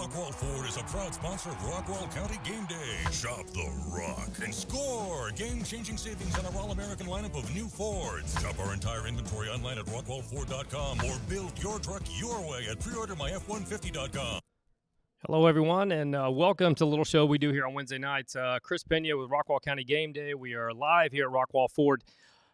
Rockwall Ford is a proud sponsor of Rockwall County Game Day. Shop the rock and score game-changing savings on our all-American lineup of new Fords. Shop our entire inventory online at rockwallford.com or build your truck your way at preordermyf150.com. Hello, everyone, and welcome to the little show we do here on Wednesday nights. Chris Pena with Rockwall County Game Day. We are live here at Rockwall Ford.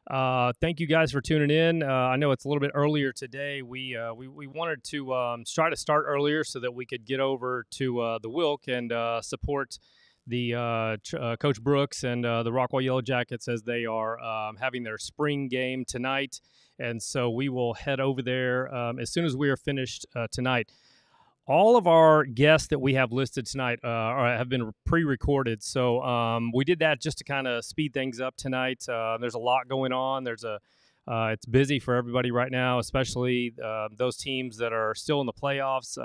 Thank you guys for tuning in. I know it's a little bit earlier today. We wanted to try to start earlier so that we could get over to the Wilk and support the Coach Brooks and the Rockwall Yellow Jackets as they are having their spring game tonight. And so we will head over there as soon as we are finished tonight. All of our guests that we have listed tonight have been pre-recorded, so we did that just to kind of speed things up tonight. There's a lot going on. It's busy for everybody right now, especially those teams that are still in the playoffs.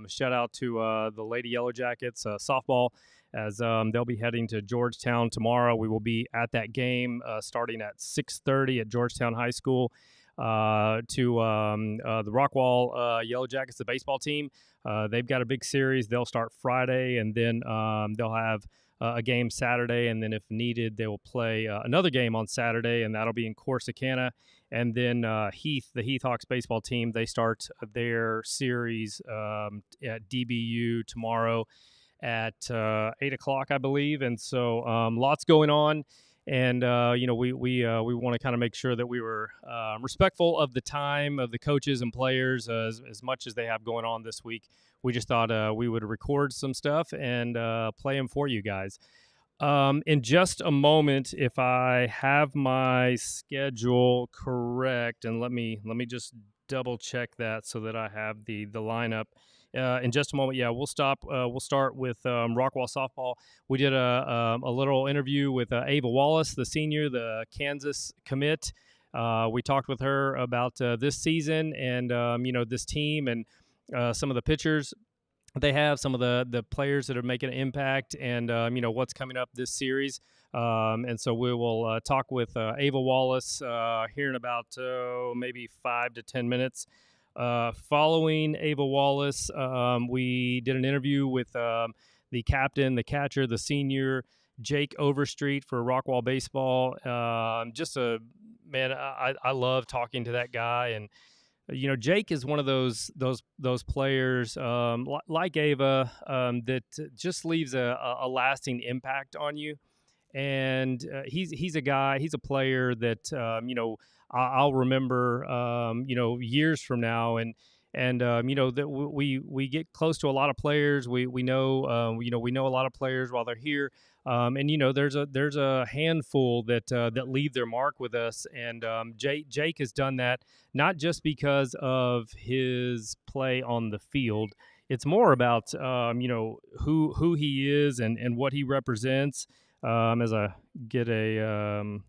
Shout out to the Lady Yellow Jackets softball, as they'll be heading to Georgetown tomorrow. We will be at that game starting at 6:30 at Georgetown High School. To the Rockwall Yellow Jackets, the baseball team. They've got a big series. They'll start Friday, and then they'll have a game Saturday, and then if needed, they will play another game on Saturday, and that'll be in Corsicana. And then the Heath Hawks baseball team, they start their series at DBU tomorrow at 8 o'clock, I believe. And so lots going on. And, we want to kind of make sure that we were respectful of the time of the coaches and players as much as they have going on this week. We just thought we would record some stuff and play them for you guys. In just a moment, if I have my schedule correct, and let me just double check that so that I have the lineup. In just a moment, we'll stop. We'll start with Rockwall softball. We did a little interview with Ava Wallace, the senior, the Kansas commit. We talked with her about this season and this team and some of the pitchers they have, some of the players that are making an impact, and what's coming up this series. And so we will talk with Ava Wallace here in about maybe 5 to 10 minutes. Following Ava Wallace, we did an interview with the captain, the catcher, the senior, Jake Overstreet for Rockwall Baseball. I love talking to that guy. And, Jake is one of those players like Ava that just leaves a lasting impact on you. And he's a player that, I'll remember, years from now, and that we get close to a lot of players. We know a lot of players while they're here, and there's a handful that leave their mark with us. And Jake has done that not just because of his play on the field. It's more about who he is and what he represents. As I get it's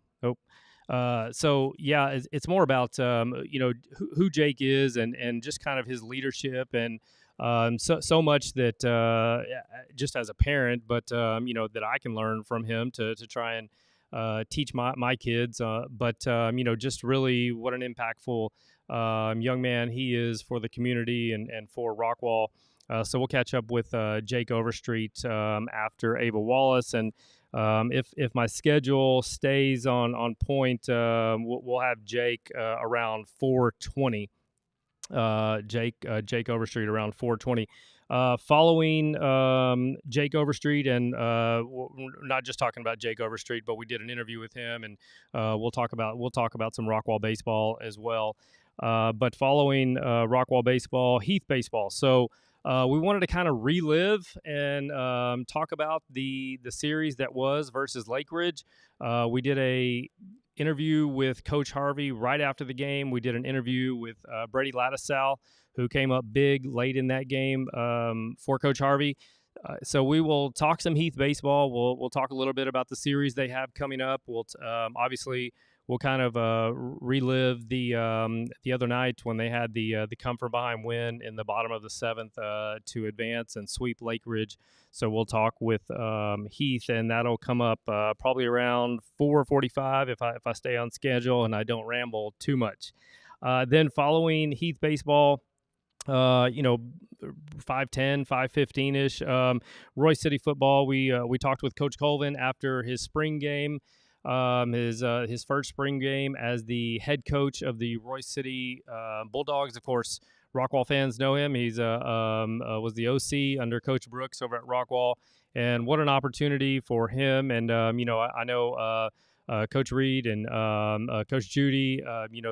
more about who Jake is and just kind of his leadership and so much that just as a parent, but that I can learn from him to try and teach my kids. Just really what an impactful young man he is for the community and for Rockwall. So we'll catch up with Jake Overstreet after Ava Wallace. And if my schedule stays on point, we'll have Jake around 4:20. Jake Overstreet around 4:20. Following Jake Overstreet, and we're not just talking about Jake Overstreet, but we did an interview with him, and we'll talk about some Rockwall baseball as well. But following Rockwall baseball, Heath baseball. So. We wanted to kind of relive and talk about the series that was versus Lake Ridge. We did a interview with Coach Harvey right after the game. We did an interview with Brady Lattisaw, who came up big late in that game for Coach Harvey. So we will talk some Heath baseball. We'll talk a little bit about the series they have coming up. We'll kind of relive the other night when they had the come from behind win in the bottom of the seventh to advance and sweep Lake Ridge. So we'll talk with Heath, and that'll come up probably around 4:45 if I stay on schedule and I don't ramble too much. Then following Heath baseball, you know, 5'10", 5'15" ish. Roy City football. We talked with Coach Colvin after his spring game, his first spring game as the head coach of the Roy City Bulldogs. Of course, Rockwall fans know him. He's was the OC under Coach Brooks over at Rockwall, and what an opportunity for him. And I know. Coach Reed and Coach Judy, they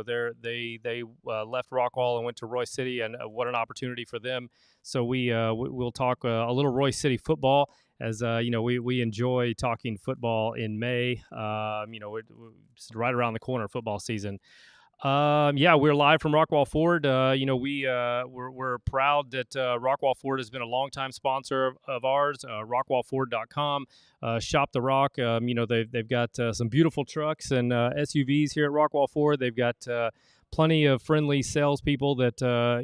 left Rockwall and went to Roy City, and what an opportunity for them. So we'll talk a little Roy City football, as we enjoy talking football in May. It's right around the corner, football season. Yeah, we're live from Rockwall Ford. We're proud that Rockwall Ford has been a longtime sponsor of ours. Rockwallford.com. Shop the Rock. They've got some beautiful trucks and SUVs here at Rockwall Ford. They've got plenty of friendly salespeople that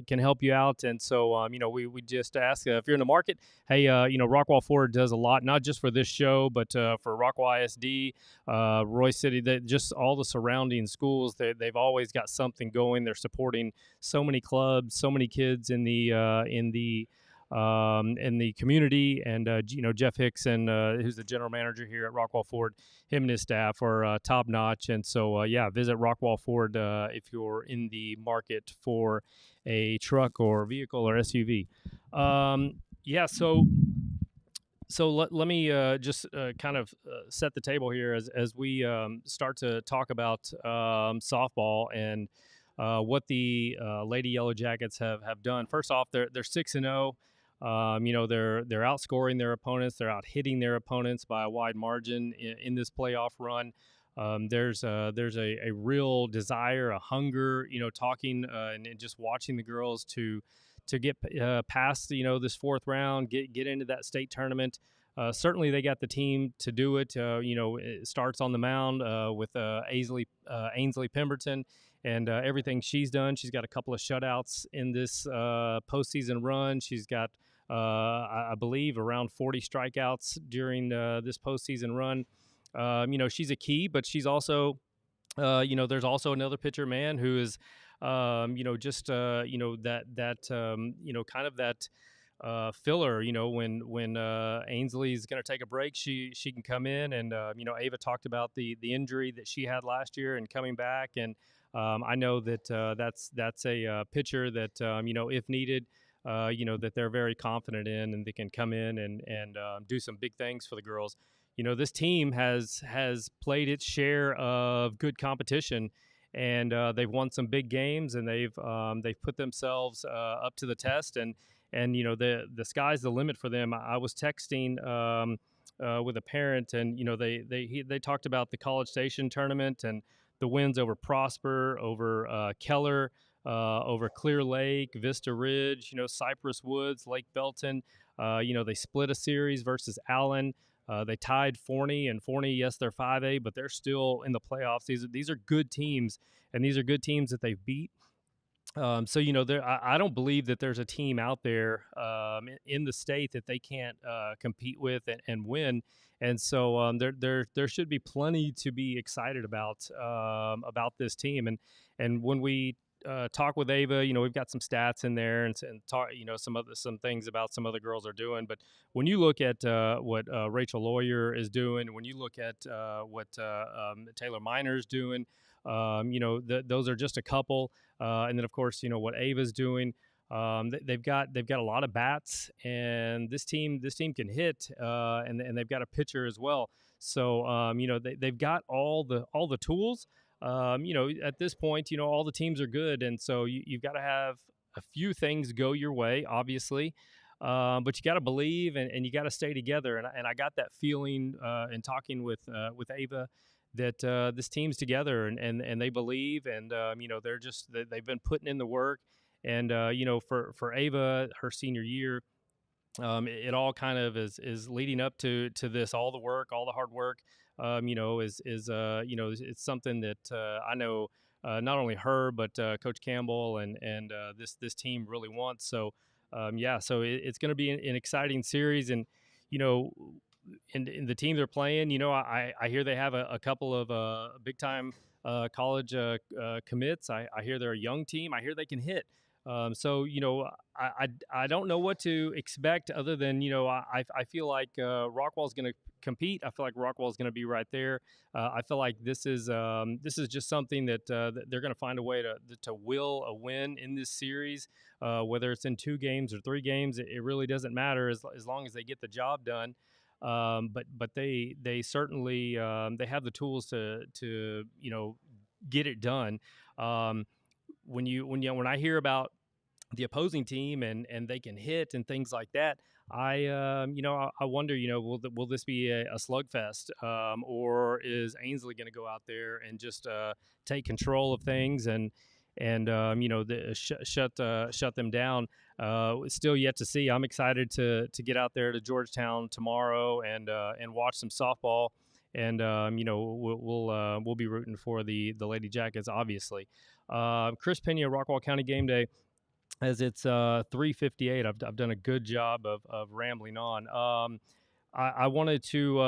can help you out. And so, we just ask if you're in the market, hey, Rockwall Ford does a lot, not just for this show, but for Rockwall ISD, Roy City, just all the surrounding schools. They've always got something going. They're supporting so many clubs, so many kids in the community. And Jeff Hickson, who's the general manager here at Rockwall Ford, him and his staff are top notch. And so visit Rockwall Ford if you're in the market for a truck or vehicle or SUV. So let me just kind of set the table here as we start to talk about softball and what the Lady Yellow Jackets have done. First off, they're 6-0. They're outscoring their opponents. They're out hitting their opponents by a wide margin in this playoff run. There's a real desire, a hunger, talking and just watching the girls to get past this fourth round, get into that state tournament. Certainly, they got the team to do it. It starts on the mound with Ainsley Pemberton and everything she's done. She's got a couple of shutouts in this postseason run. She's got, I believe, around 40 strikeouts during this postseason run. She's a key, but she's also, there's also another pitcher, man, who is, kind of that filler. When Ainsley's going to take a break, she can come in, and Ava talked about the injury that she had last year and coming back, and I know that that's a pitcher that if needed, that they're very confident in, and they can come in and do some big things for the girls. This team has played its share of good competition, and they've won some big games, and they've put themselves up to the test, and the sky's the limit for them. I was texting with a parent, and they talked about the College Station tournament and the wins over Prosper, over Keller, over Clear Lake, Vista Ridge, Cypress Woods, Lake Belton. They split a series versus Allen. They tied Forney, and Forney, yes, they're 5A, but they're still in the playoffs. These are good teams, and these are good teams that they've beat. I don't believe that there's a team out there in the state that they can't compete with and win. And so there should be plenty to be excited about this team. And when we talk with Ava, we've got some stats in there and talk, some things about some other girls are doing. But when you look at what Rachel Lawyer is doing, when you look at what Taylor Miner's doing, those are just a couple. And then of course, what Ava's doing. They've got a lot of bats, and this team can hit, and they've got a pitcher as well. So they've got all the tools. At this point, all the teams are good, and so you've got to have a few things go your way, obviously. But you got to believe, and you got to stay together. And I got that feeling in talking with Ava that this team's together, and they believe, and they've been putting in the work. And for Ava, her senior year, it all kind of is leading up to this, all the work, all the hard work. It's something that I know not only her but Coach Campbell and this team really wants. So it's going to be an exciting series, and in the team they're playing, I hear they have a couple of big time college commits. I hear they're a young team. I hear they can hit. So I don't know what to expect other than I feel like Rockwall's going to compete. I feel like Rockwall's going to be right there. I feel like this is just something that they're going to find a way to will a win in this series, whether it's in 2 games or 3 games. It really doesn't matter as long as they get the job done. But they certainly they have the tools to get it done. When I hear about the opposing team and they can hit and things like that, I wonder, will this be a slugfest, or is Ainsley going to go out there and just take control of things and shut them down? Still yet to see. I'm excited to get out there to Georgetown tomorrow and watch some softball. And we'll be rooting for the Lady Jackets, obviously. Chris Pena, Rockwall County Game Day, as it's 3:58. I've done a good job of rambling on. I wanted to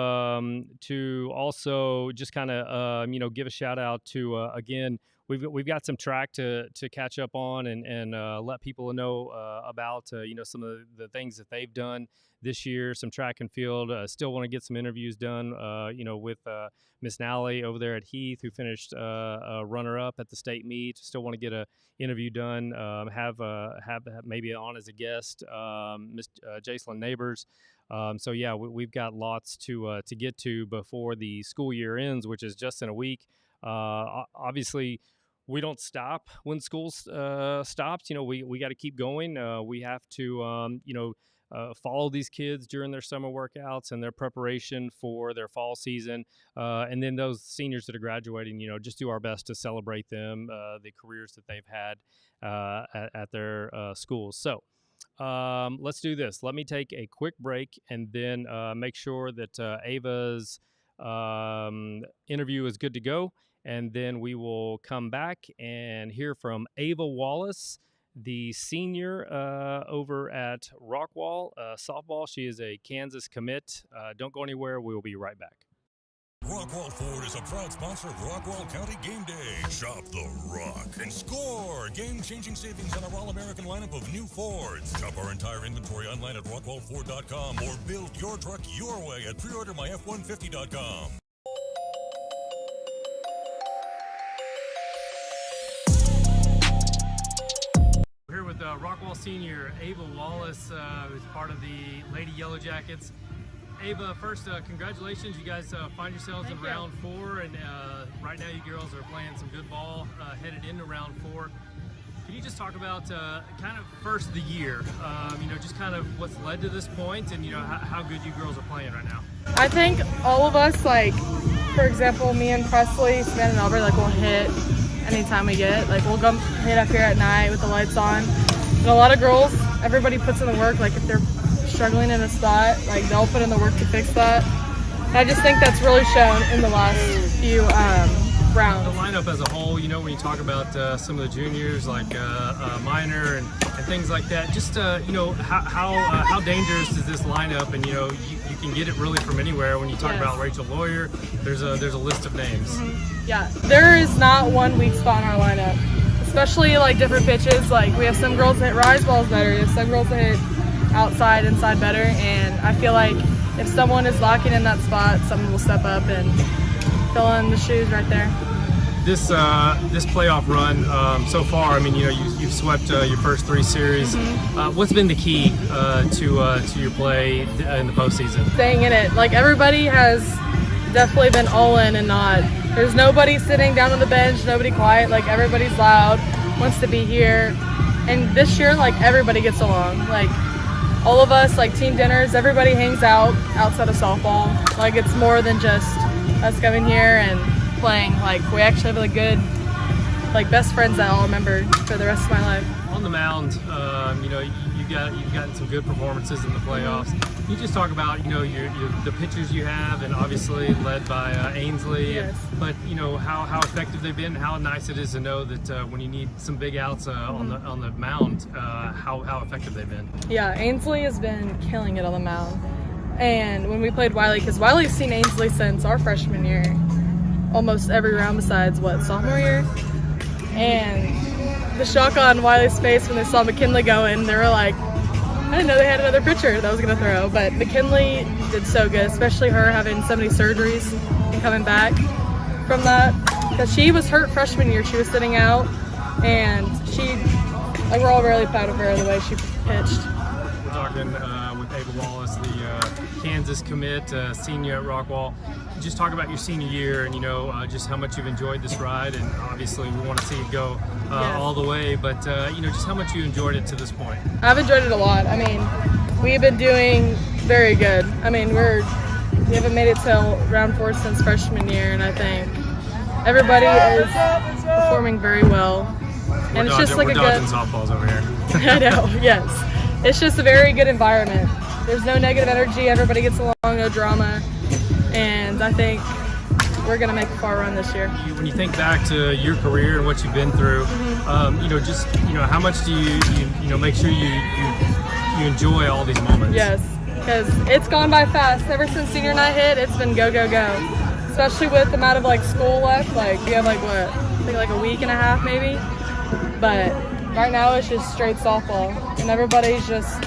also just kind of give a shout out to again. We've got some track to catch up on and let people know about some of the things that they've done this year. Some track and field. Still want to get some interviews done. With Miss Nally over there at Heath, who finished runner up at the state meet. Still want to get a interview done. Have maybe on as a guest Miss Jacelyn Neighbors. So yeah, we've got lots to get to before the school year ends, which is just in a week. Obviously, we don't stop when school stops. We got to keep going. We have to follow these kids during their summer workouts and their preparation for their fall season. And then those seniors that are graduating, just do our best to celebrate them, the careers that they've had at their schools. So let's do this. Let me take a quick break and then make sure that Ava's interview is good to go. And then we will come back and hear from Ava Wallace, the senior over at Rockwall softball. She is a Kansas commit. Don't go anywhere. We will be right back. Rockwall Ford is a proud sponsor of Rockwall County Game Day. Shop the Rock and score game-changing savings on our all-American lineup of new Fords. Shop our entire inventory online at rockwallford.com or build your truck your way at preordermyf150.com. We're here with Rockwall senior Ava Wallace, who's part of the Lady Yellow Jackets. Ava, first, congratulations. You guys find yourselves in round 4, and right now you girls are playing some good ball headed into round 4. Can you just talk about kind of first the year, just kind of what's led to this point and, how good you girls are playing right now? I think all of us, for example, me and Presley, Savannah and Albert, we'll hit anytime we get it. We'll go hit up here at night with the lights on. And a lot of girls, everybody puts in the work. If they're struggling in a spot, they'll put in the work to fix that. And I just think that's really shown in the last few rounds. The lineup as a whole, when you talk about some of the juniors like Minor and things like that, just how dangerous is this lineup? And you can get it really from anywhere. When you talk about Rachel Lawyer, there's a list of names. Mm-hmm. Yeah, there is not one weak spot in our lineup, especially different pitches. We have some girls that hit rise balls better, we have some girls that hit outside, inside better, and I feel like if someone is locking in that spot, someone will step up and fill in the shoes right there. This playoff run so far, you've swept your first 3 series. Mm-hmm. What's been the key to your play in the postseason? Staying in it. Everybody has definitely been all in and not. There's nobody sitting down on the bench, nobody quiet. Everybody's loud, wants to be here. And this year, everybody gets along. All of us, team dinners, everybody hangs out outside of softball. It's more than just us coming here and playing. We actually have good, best friends that I'll remember for the rest of my life. On the mound, you've gotten some good performances in the playoffs. Can you just talk about, the pitchers you have, and obviously led by Ainsley, yes. But how effective they've been, how nice it is to know that when you need some big outs on the mound, how effective they've been. Yeah, Ainsley has been killing it on the mound. And when we played Wiley, because Wiley's seen Ainsley since our freshman year, almost every round besides sophomore year, and the shock on Wiley's face when they saw McKinley go in. They were like, I didn't know they had another pitcher that was going to throw. But McKinley did so good, especially her having so many surgeries and coming back from that. Because she was hurt freshman year. She was sitting out, and we're all really proud of her the way she pitched. We're talking with Ava Wallace, the Kansas commit, senior at Rockwall. Just talk about your senior year and, just how much you've enjoyed this ride. And obviously we want to see it go all the way, but, just how much you enjoyed it to this point. I've enjoyed it a lot. I mean, we've been doing very good. I mean, we haven't made it till round 4 since freshman year, and I think everybody is performing very well. And it's just like we're dodging softballs over here. I know, yes. It's just a very good environment. There's no negative energy. Everybody gets along, no drama. And I think we're going to make a far run this year. When you think back to your career and what you've been through, how much do you make sure you enjoy all these moments? Yes, because it's gone by fast. Ever since senior night hit, it's been go, go, go. Especially with the amount of school left. We have I think a week and a half maybe. But right now it's just straight softball, and everybody's just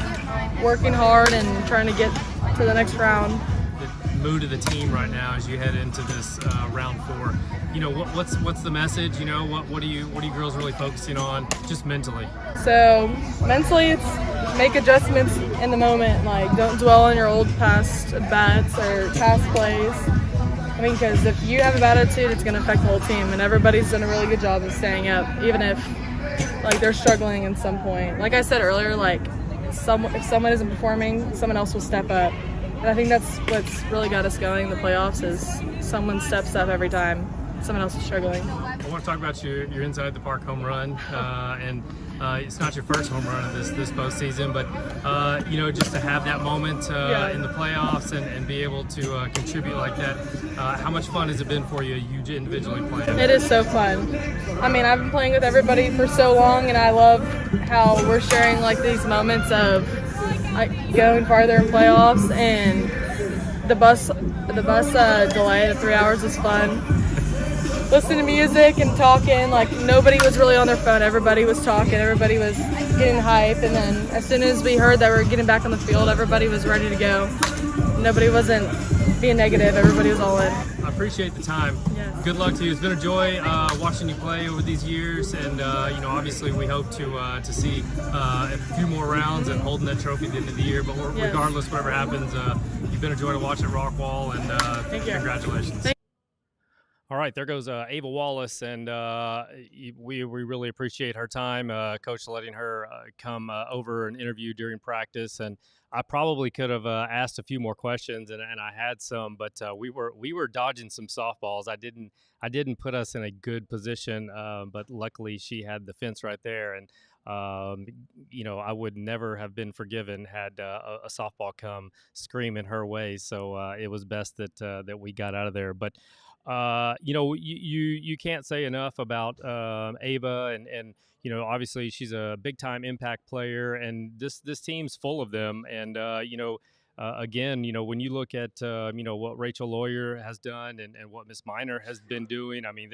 working hard and trying to get to the next round. The mood of the team right now as you head into this round 4, what's the message? What are you girls really focusing on just mentally? So mentally, it's make adjustments in the moment. Don't dwell on your old past bats or past plays. I mean, because if you have a bad attitude, it's going to affect the whole team, and everybody's done a really good job of staying up, even if they're struggling at some point. Like I said earlier, if someone isn't performing, someone else will step up. And I think that's what's really got us going in the playoffs is someone steps up every time someone else is struggling. I want to talk about your inside the park home run, and it's not your first home run of this postseason, but just to have that moment in the playoffs and be able to contribute like that. How much fun has it been for you individually playing? It is so fun. I mean, I've been playing with everybody for so long, and I love how we're sharing these moments of going farther in playoffs, and the bus delay of 3 hours is fun. Listening to music and talking, nobody was really on their phone. Everybody was talking, everybody was getting hype, and then as soon as we heard that we were getting back on the field, everybody was ready to go. Nobody wasn't being negative, everybody was all in. I appreciate the time. Yes. Good luck to you. It's been a joy watching you play over these years, and obviously we hope to see a few more rounds and holding that trophy at the end of the year, but regardless, whatever happens, you've been a joy to watch at Rockwall, and congratulations. All right, there goes Ava Wallace, and we really appreciate her time. Coach letting her come over and interview during practice, and I probably could have asked a few more questions, and I had some, but we were dodging some softballs. I didn't put us in a good position, but luckily she had the fence right there, and I would never have been forgiven had a softball come screaming her way. So it was best that we got out of there, but. You can't say enough about Ava, and obviously she's a big time impact player, and this team's full of them. And again, when you look at what Rachel Lawyer has done and what Miss Miner has been doing, I mean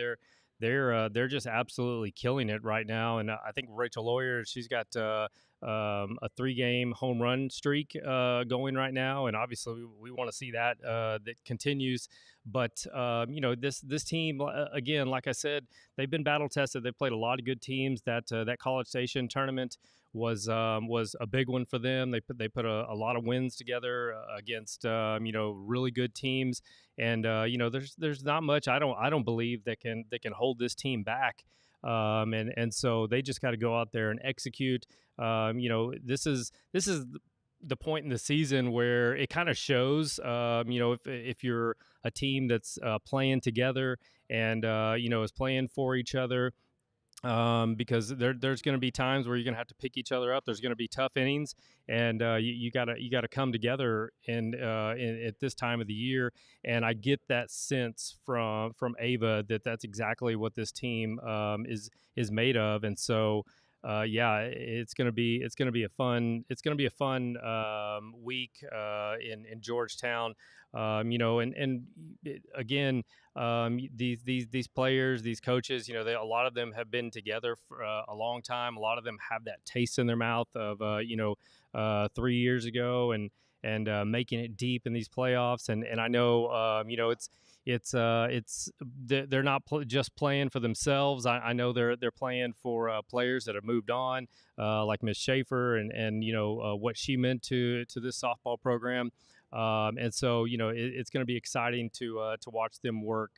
they're just absolutely killing it right now. And I think Rachel Lawyer, she's got a 3-game home run streak going right now, and obviously we want to see that continues. But this team, again, like I said, they've been battle tested. They've played a lot of good teams. That College Station tournament was a big one for them. They put a lot of wins together against really good teams, and there's not much I don't believe that can hold this team back. And so they just got to go out there and execute. This is the point in the season where it kind of shows, if you're a team that's playing together and, is playing for each other, because there's going to be times where you're going to have to pick each other up. There's going to be tough innings, and you gotta come together at this time of the year. And I get that sense from Ava that's exactly what this team is made of. And so yeah, it's gonna be a fun week in Georgetown. Again, these players, these coaches, a lot of them have been together for a long time. A lot of them have that taste in their mouth of 3 years ago and making it deep in these playoffs. And I know they're not just playing for themselves. I know they're playing for players that have moved on, like Miss Schaefer and what she meant to this softball program. And so it's going to be exciting to watch them work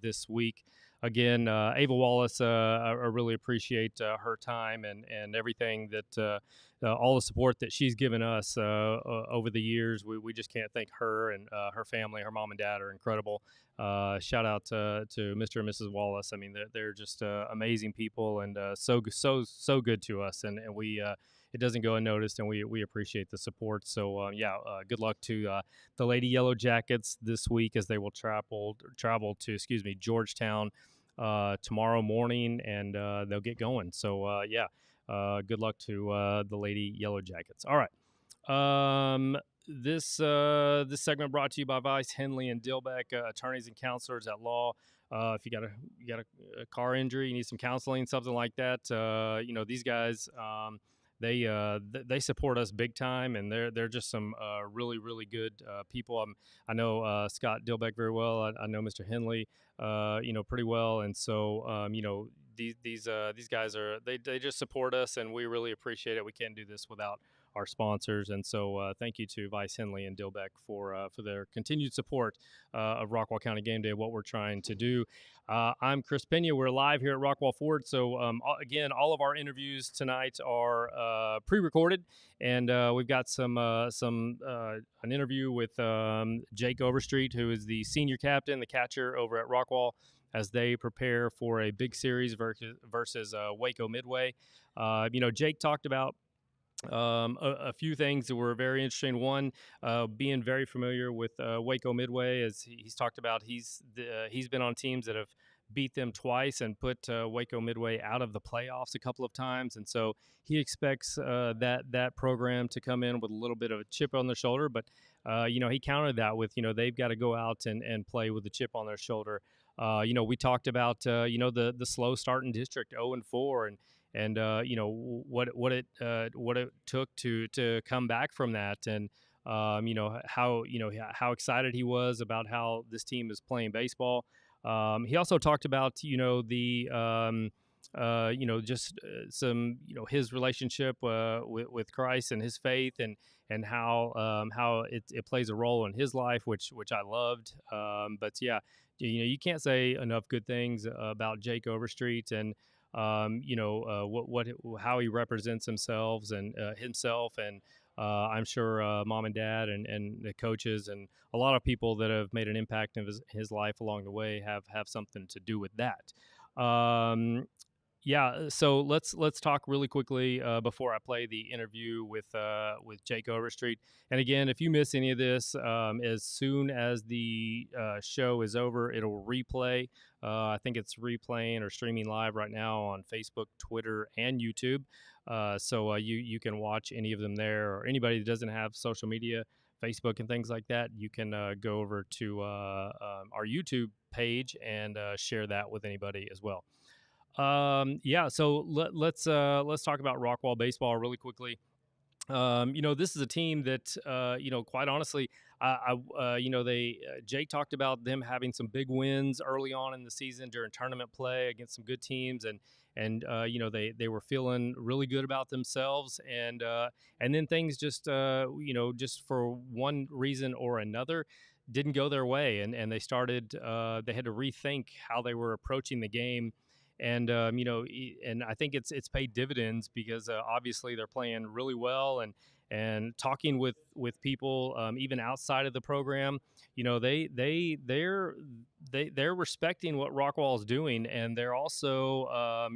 this week. Again, Ava Wallace, I really appreciate her time and everything that all the support that she's given us over the years. We just can't thank her and her family. Her mom and dad are incredible. Shout out to Mr. and Mrs. Wallace. I mean, they're just amazing people and so good to us. And we it doesn't go unnoticed, and we appreciate the support. So good luck to the Lady Yellow Jackets this week as they will travel to Georgetown tomorrow morning, and they'll get going. So good luck to the Lady Yellow Jackets. All right. This segment brought to you by Vice, Henley, and Dilbeck, attorneys and counselors at law. If you got a car injury, you need some counseling, something like that. These guys, they support us big time, and they're just some really good people. I know Scott Dilbeck very well. I know Mr. Henley, pretty well, and so these guys they just support us, and we really appreciate it. We can't do this without our sponsors, and so thank you to Vice, Henley, and Dilbeck for their continued support of Rockwall County Game Day, what we're trying to do. I'm Chris Pena. We're live here at Rockwall Ford. So again, all of our interviews tonight are pre-recorded, and we've got an interview with Jake Overstreet, who is the senior captain, the catcher over at Rockwall, as they prepare for a big series versus Waco Midway. Jake talked about a few things that were very interesting. One, being very familiar with Waco Midway, as he's talked about. He's been on teams that have beat them twice and put Waco Midway out of the playoffs a couple of times, and so he expects that program to come in with a little bit of a chip on their shoulder. But he countered that with they've got to go out and play with the chip on their shoulder. We talked about the slow start in district, 0-4, and what it took to come back from that, and how excited he was about how this team is playing baseball. He also talked about some his relationship with Christ and his faith, and how it plays a role in his life, which I loved. But yeah, you can't say enough good things about Jake Overstreet, and how he represents himself, and I'm sure mom and dad and the coaches and a lot of people that have made an impact in his life along the way have something to do with that. So let's talk really quickly before I play the interview with Jake Overstreet. And again, if you miss any of this, as soon as the show is over, it'll replay. I think it's replaying or streaming live right now on Facebook, Twitter, and YouTube. So you can watch any of them there, or anybody that doesn't have social media, Facebook and things like that, you can go over to our YouTube page and share that with anybody as well. So let's talk about Rockwall baseball really quickly. This is a team that, quite honestly, Jake talked about them having some big wins early on in the season during tournament play against some good teams, and they were feeling really good about themselves, and then things just for one reason or another didn't go their way, and they had to rethink how they were approaching the game. And and I think it's paid dividends, because obviously they're playing really well, and talking with people even outside of the program, they're respecting what Rockwall is doing, and they're also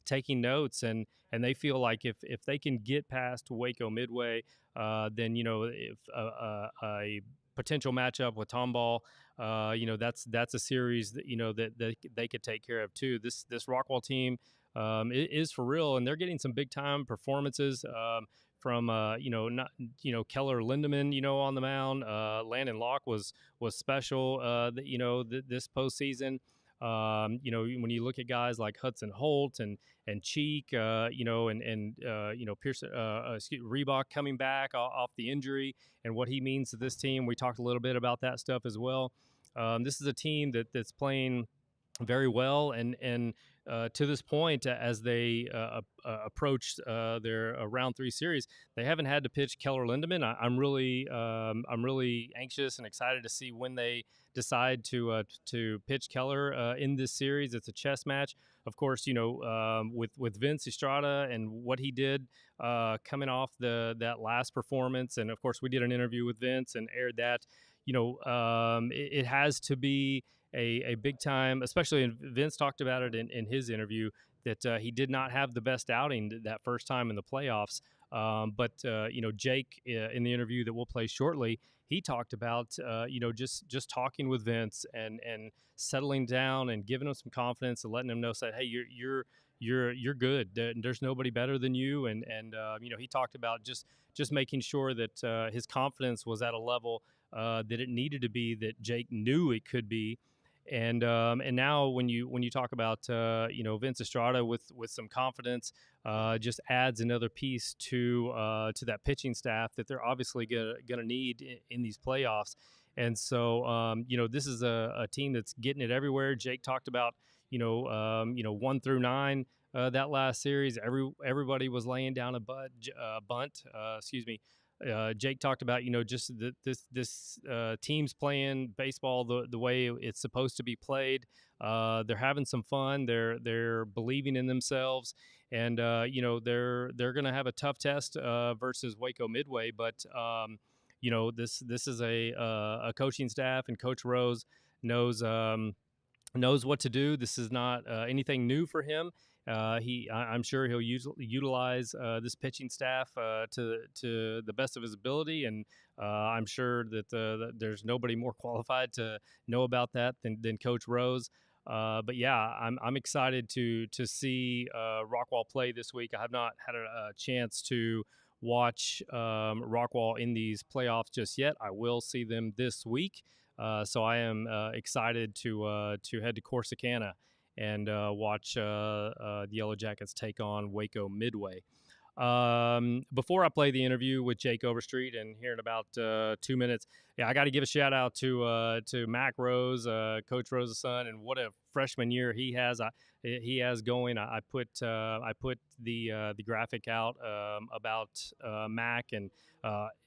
taking notes, and they feel like if they can get past Waco Midway, then if a potential matchup with Tomball, that's a series that that they could take care of too. This Rockwall team, is for real, and they're getting some big time performances. From not Keller Lindemann, on the mound. Landon Locke was special. This postseason. When you look at guys like Hudson Holt and Cheek, Pearson, Reebok coming back off the injury and what he means to this team. We talked a little bit about that stuff as well. This is a team that's playing very well, and to this point, as they approached their round 3 series, they haven't had to pitch Keller Lindemann. I'm really anxious and excited to see when they decide to pitch Keller in this series. It's a chess match, of course. With Vince Estrada and what he did coming off that last performance, and of course we did an interview with Vince and aired that. It has to be a big time, especially, and Vince talked about it in his interview, that he did not have the best outing that first time in the playoffs. But Jake, in the interview that we'll play shortly, he talked about just talking with Vince and settling down and giving him some confidence and letting him know, say, hey, you're good. There's nobody better than you. And he talked about just making sure that his confidence was at a level that it needed to be, that Jake knew it could be. And now when you talk about Vince Estrada with some confidence, just adds another piece to that pitching staff that they're obviously gonna need in these playoffs. And so this is a team that's getting it everywhere. Jake talked about 1 through 9 that last series. Everybody was laying down a bunt. Jake talked about just this team's playing baseball the way it's supposed to be played. They're having some fun. They're believing in themselves, and they're going to have a tough test versus Waco Midway. But this is a coaching staff, and Coach Rose knows what to do. This is not anything new for him. I'm sure he'll utilize this pitching staff to the best of his ability, and I'm sure that there's nobody more qualified to know about that than Coach Rose. But yeah, I'm excited to see Rockwall play this week. I have not had a chance to watch Rockwall in these playoffs just yet. I will see them this week, so I am excited to head to Corsicana and watch the Yellow Jackets take on Waco Midway. Before I play the interview with Jake Overstreet, and here in about 2 minutes, I got to give a shout out to Mac Rose, Coach Rose's son, and what a freshman year he has. He has going. I put the graphic out about Mac, and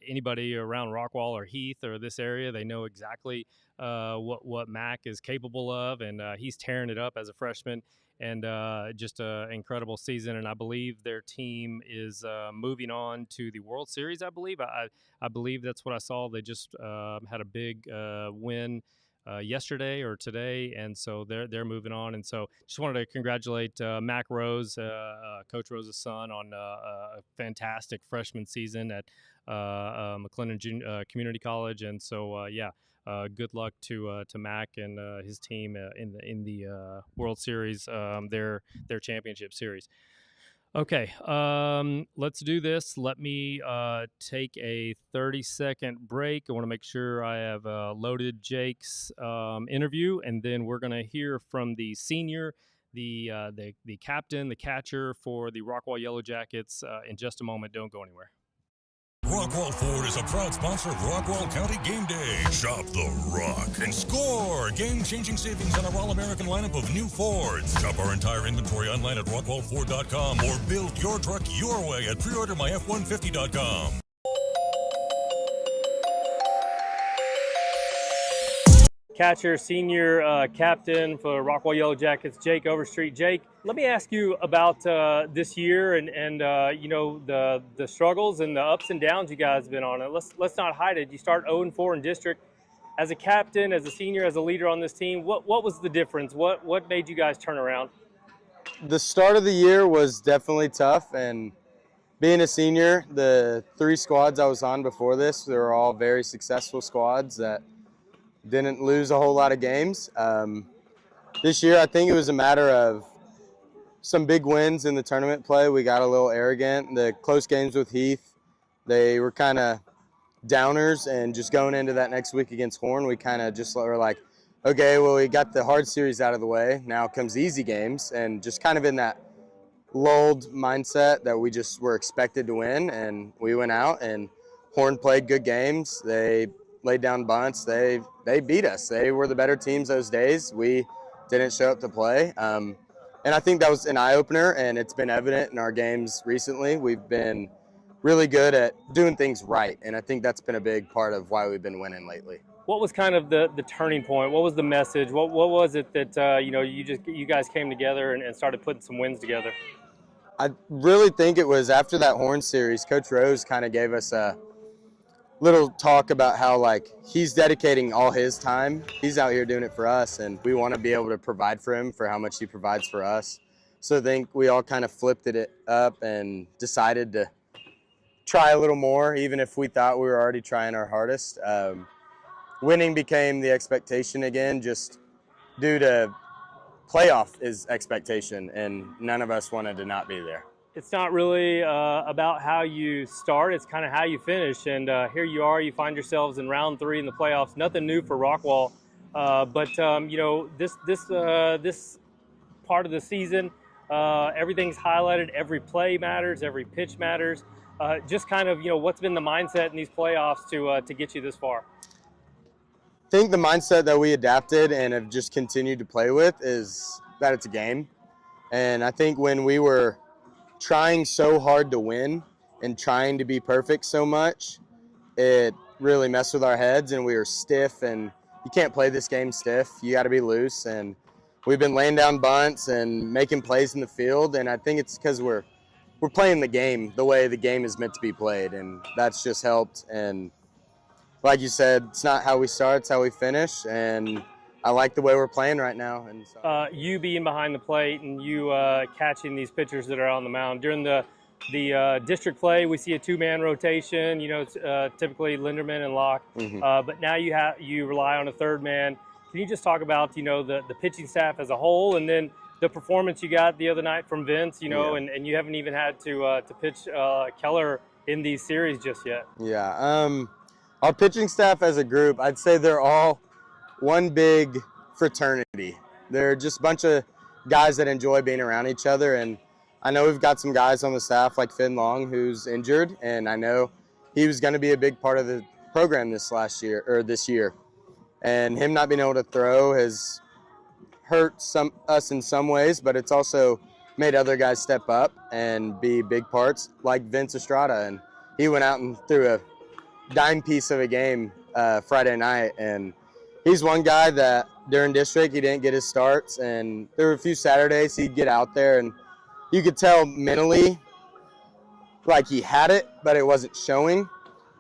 anybody around Rockwall or Heath or this area, they know exactly what Mac is capable of, and he's tearing it up as a freshman. And just an incredible season, and I believe their team is moving on to the World Series. I believe that's what I saw. They just had a big win yesterday or today, and so they're moving on. And so just wanted to congratulate Mac Rose, Coach Rose's son, on a fantastic freshman season at McLennan Community College. And so good luck to Mac and his team in the World Series, their championship series. Okay, let's do this. Let me take a 30-second break. I want to make sure I have loaded Jake's interview, and then we're going to hear from the senior, the captain, the catcher for the Rockwall Yellow Jackets in just a moment. Don't go anywhere. Rockwall Ford is a proud sponsor of Rockwall County Game Day. Shop the Rock and score game-changing savings on our all-American lineup of new Fords. Shop our entire inventory online at rockwallford.com or build your truck your way at preordermyf150.com. Catcher, senior captain for Rockwall Yellow Jackets, Jake Overstreet. Jake, let me ask you about this year and the struggles and the ups and downs you guys have been on. Let's not hide it. You start 0-4 in district. As a captain, as a senior, as a leader on this team, what was the difference? What made you guys turn around? The start of the year was definitely tough, and being a senior, the 3 squads I was on before this, they were all very successful squads that didn't lose a whole lot of games. This year, I think it was a matter of some big wins in the tournament play. We got a little arrogant. The close games with Heath, they were kind of downers, and just going into that next week against Horn, we kind of just were like, okay, well, we got the hard series out of the way. Now comes easy games, and just kind of in that lulled mindset that we just were expected to win, and we went out, and Horn played good games. They laid down bunts. They beat us. They were the better teams those days. We didn't show up to play. And I think that was an eye-opener, and it's been evident in our games recently. We've been really good at doing things right, and I think that's been a big part of why we've been winning lately. What was kind of the turning point? What was the message? What was it that you guys came together and started putting some wins together? I really think it was after that Horn series. Coach Rose kind of gave us a little talk about how, like, he's dedicating all his time. He's out here doing it for us, and we want to be able to provide for him for how much he provides for us. So I think we all kind of flipped it up and decided to try a little more, even if we thought we were already trying our hardest. Winning became the expectation again, just due to playoff is expectation, and none of us wanted to not be there. It's not really about how you start, it's kind of how you finish. And here you are, you find yourselves in round 3 in the playoffs. Nothing new for Rockwall, but this part of the season, everything's highlighted. Every play matters, every pitch matters. Just kind of, what's been the mindset in these playoffs to get you this far? I think the mindset that we adapted and have just continued to play with is that it's a game. And I think when we were trying so hard to win and trying to be perfect so much, it really messed with our heads, and we were stiff, and you can't play this game stiff. You got to be loose, and we've been laying down bunts and making plays in the field, and I think it's because we're playing the game the way the game is meant to be played, and that's just helped. And like you said, it's not how we start, it's how we finish, and I like the way we're playing right now. And so. You being behind the plate and you catching these pitchers that are on the mound. During the district play, we see a 2-man rotation, it's typically Linderman and Locke, but now you rely on a 3rd man. Can you just talk about, the pitching staff as a whole, and then the performance you got the other night from Vince, and you haven't even had to pitch Keller in these series just yet? Yeah. Our pitching staff as a group, I'd say they're all one big fraternity. They're just a bunch of guys that enjoy being around each other. And I know we've got some guys on the staff like Finn Long, who's injured, and I know he was going to be a big part of the program this year. And him not being able to throw has hurt us in some ways, but it's also made other guys step up and be big parts, like Vince Estrada. And he went out and threw a dime piece of a game Friday night, and he's one guy that during district he didn't get his starts, and there were a few Saturdays he'd get out there and you could tell mentally like he had it, but it wasn't showing.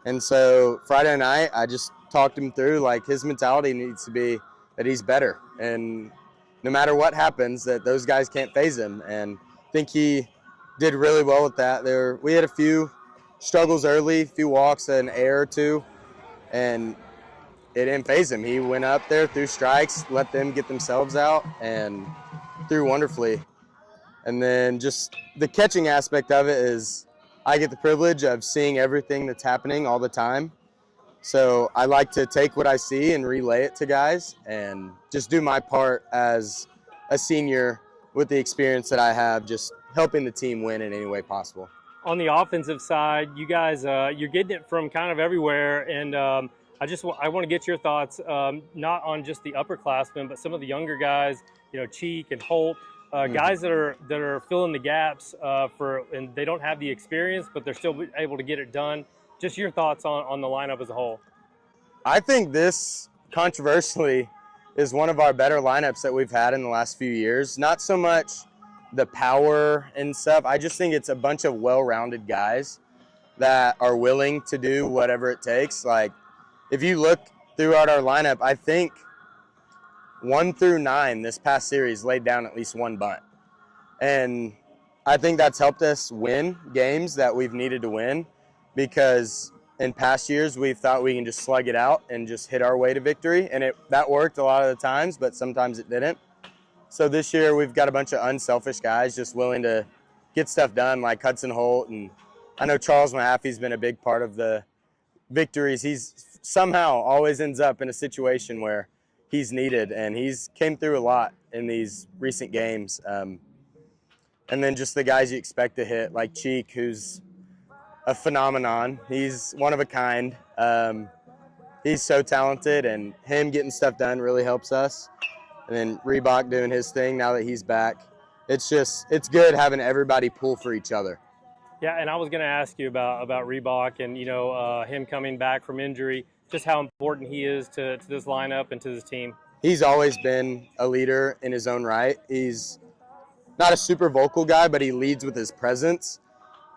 And so Friday night I just talked him through, like, his mentality needs to be that he's better, and no matter what happens, that those guys can't phase him. And I think he did really well with that. We had a few struggles early, a few walks, an error or two, and it didn't phase him. He went up there, threw strikes, let them get themselves out, and threw wonderfully. And then just the catching aspect of it is I get the privilege of seeing everything that's happening all the time. So I like to take what I see and relay it to guys and just do my part as a senior with the experience that I have, just helping the team win in any way possible. On the offensive side, you guys, you're getting it from kind of everywhere, and I want to get your thoughts, not on just the upperclassmen, but some of the younger guys, Cheek and Holt, guys that are filling the gaps and they don't have the experience, but they're still able to get it done. Just your thoughts on the lineup as a whole. I think this, controversially, is one of our better lineups that we've had in the last few years. Not so much the power and stuff. I just think it's a bunch of well-rounded guys that are willing to do whatever it takes. Like, if you look throughout our lineup, I think 1 through 9 this past series laid down at least one bunt. And I think that's helped us win games that we've needed to win, because in past years we've thought we can just slug it out and just hit our way to victory. And that worked a lot of the times, but sometimes it didn't. So this year we've got a bunch of unselfish guys just willing to get stuff done, like Hudson Holt, and I know Charles Mahaffey's been a big part of the victories. He's somehow always ends up in a situation where he's needed, and he's came through a lot in these recent games. And then just the guys you expect to hit, like Cheek, who's a phenomenon. He's one of a kind. He's so talented, and him getting stuff done really helps us. And then Reebok doing his thing now that he's back. It's good having everybody pull for each other. Yeah, and I was going to ask you about Reebok and, him coming back from injury, just how important he is to this lineup and to this team. He's always been a leader in his own right. He's not a super vocal guy, but he leads with his presence.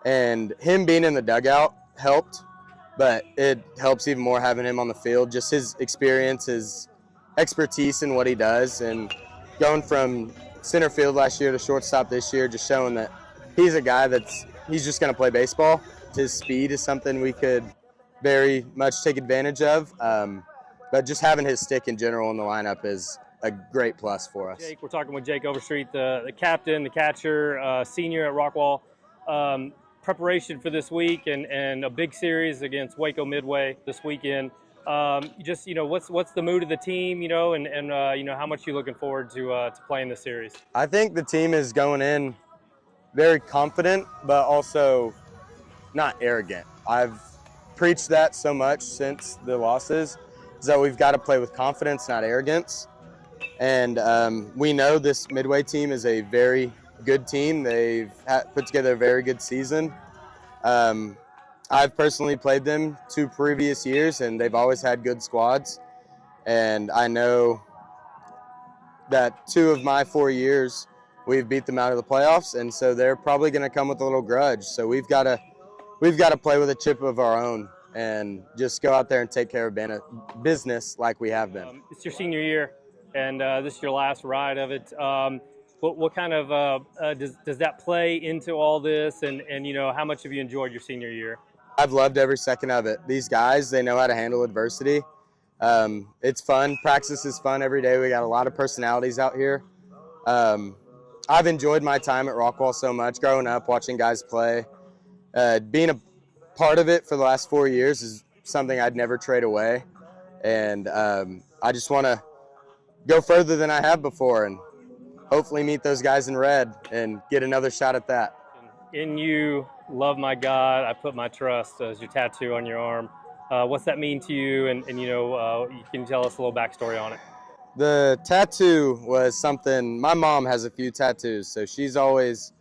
And him being in the dugout helped, but it helps even more having him on the field. Just his experience, his expertise in what he does, and going from center field last year to shortstop this year, just showing that he's a guy he's just going to play baseball. His speed is something we could very much take advantage of, but just having his stick in general in the lineup is a great plus for us. Jake, we're talking with Jake Overstreet, the captain, the catcher, senior at Rockwall. Preparation for this week and a big series against Waco Midway this weekend. Just what's the mood of the team, and how much you looking forward to playing this series? I think the team is going in very confident, but also not arrogant. I've preached that so much since the losses, is that we've got to play with confidence, not arrogance. And we know this Midway team is a very good team. They've put together a very good season. I've personally played them 2 previous years, and they've always had good squads. And I know that 2 of my 4 years, we've beat them out of the playoffs, and so they're probably going to come with a little grudge. So we've got to play with a chip of our own and just go out there and take care of business like we have been. It's your senior year, and this is your last ride of it. What kind of does that play into all this, and how much have you enjoyed your senior year? I've loved every second of it. These guys, they know how to handle adversity. It's fun. Practice is fun every day. We got a lot of personalities out here. I've enjoyed my time at Rockwall so much, growing up, watching guys play. Being a part of it for the last 4 years is something I'd never trade away. And I just want to go further than I have before and hopefully meet those guys in red and get another shot at that. In you, love my God, I put my trust as your tattoo on your arm. What's that mean to you? And you can tell us a little backstory on it. The tattoo was something, my mom has a few tattoos, so she's always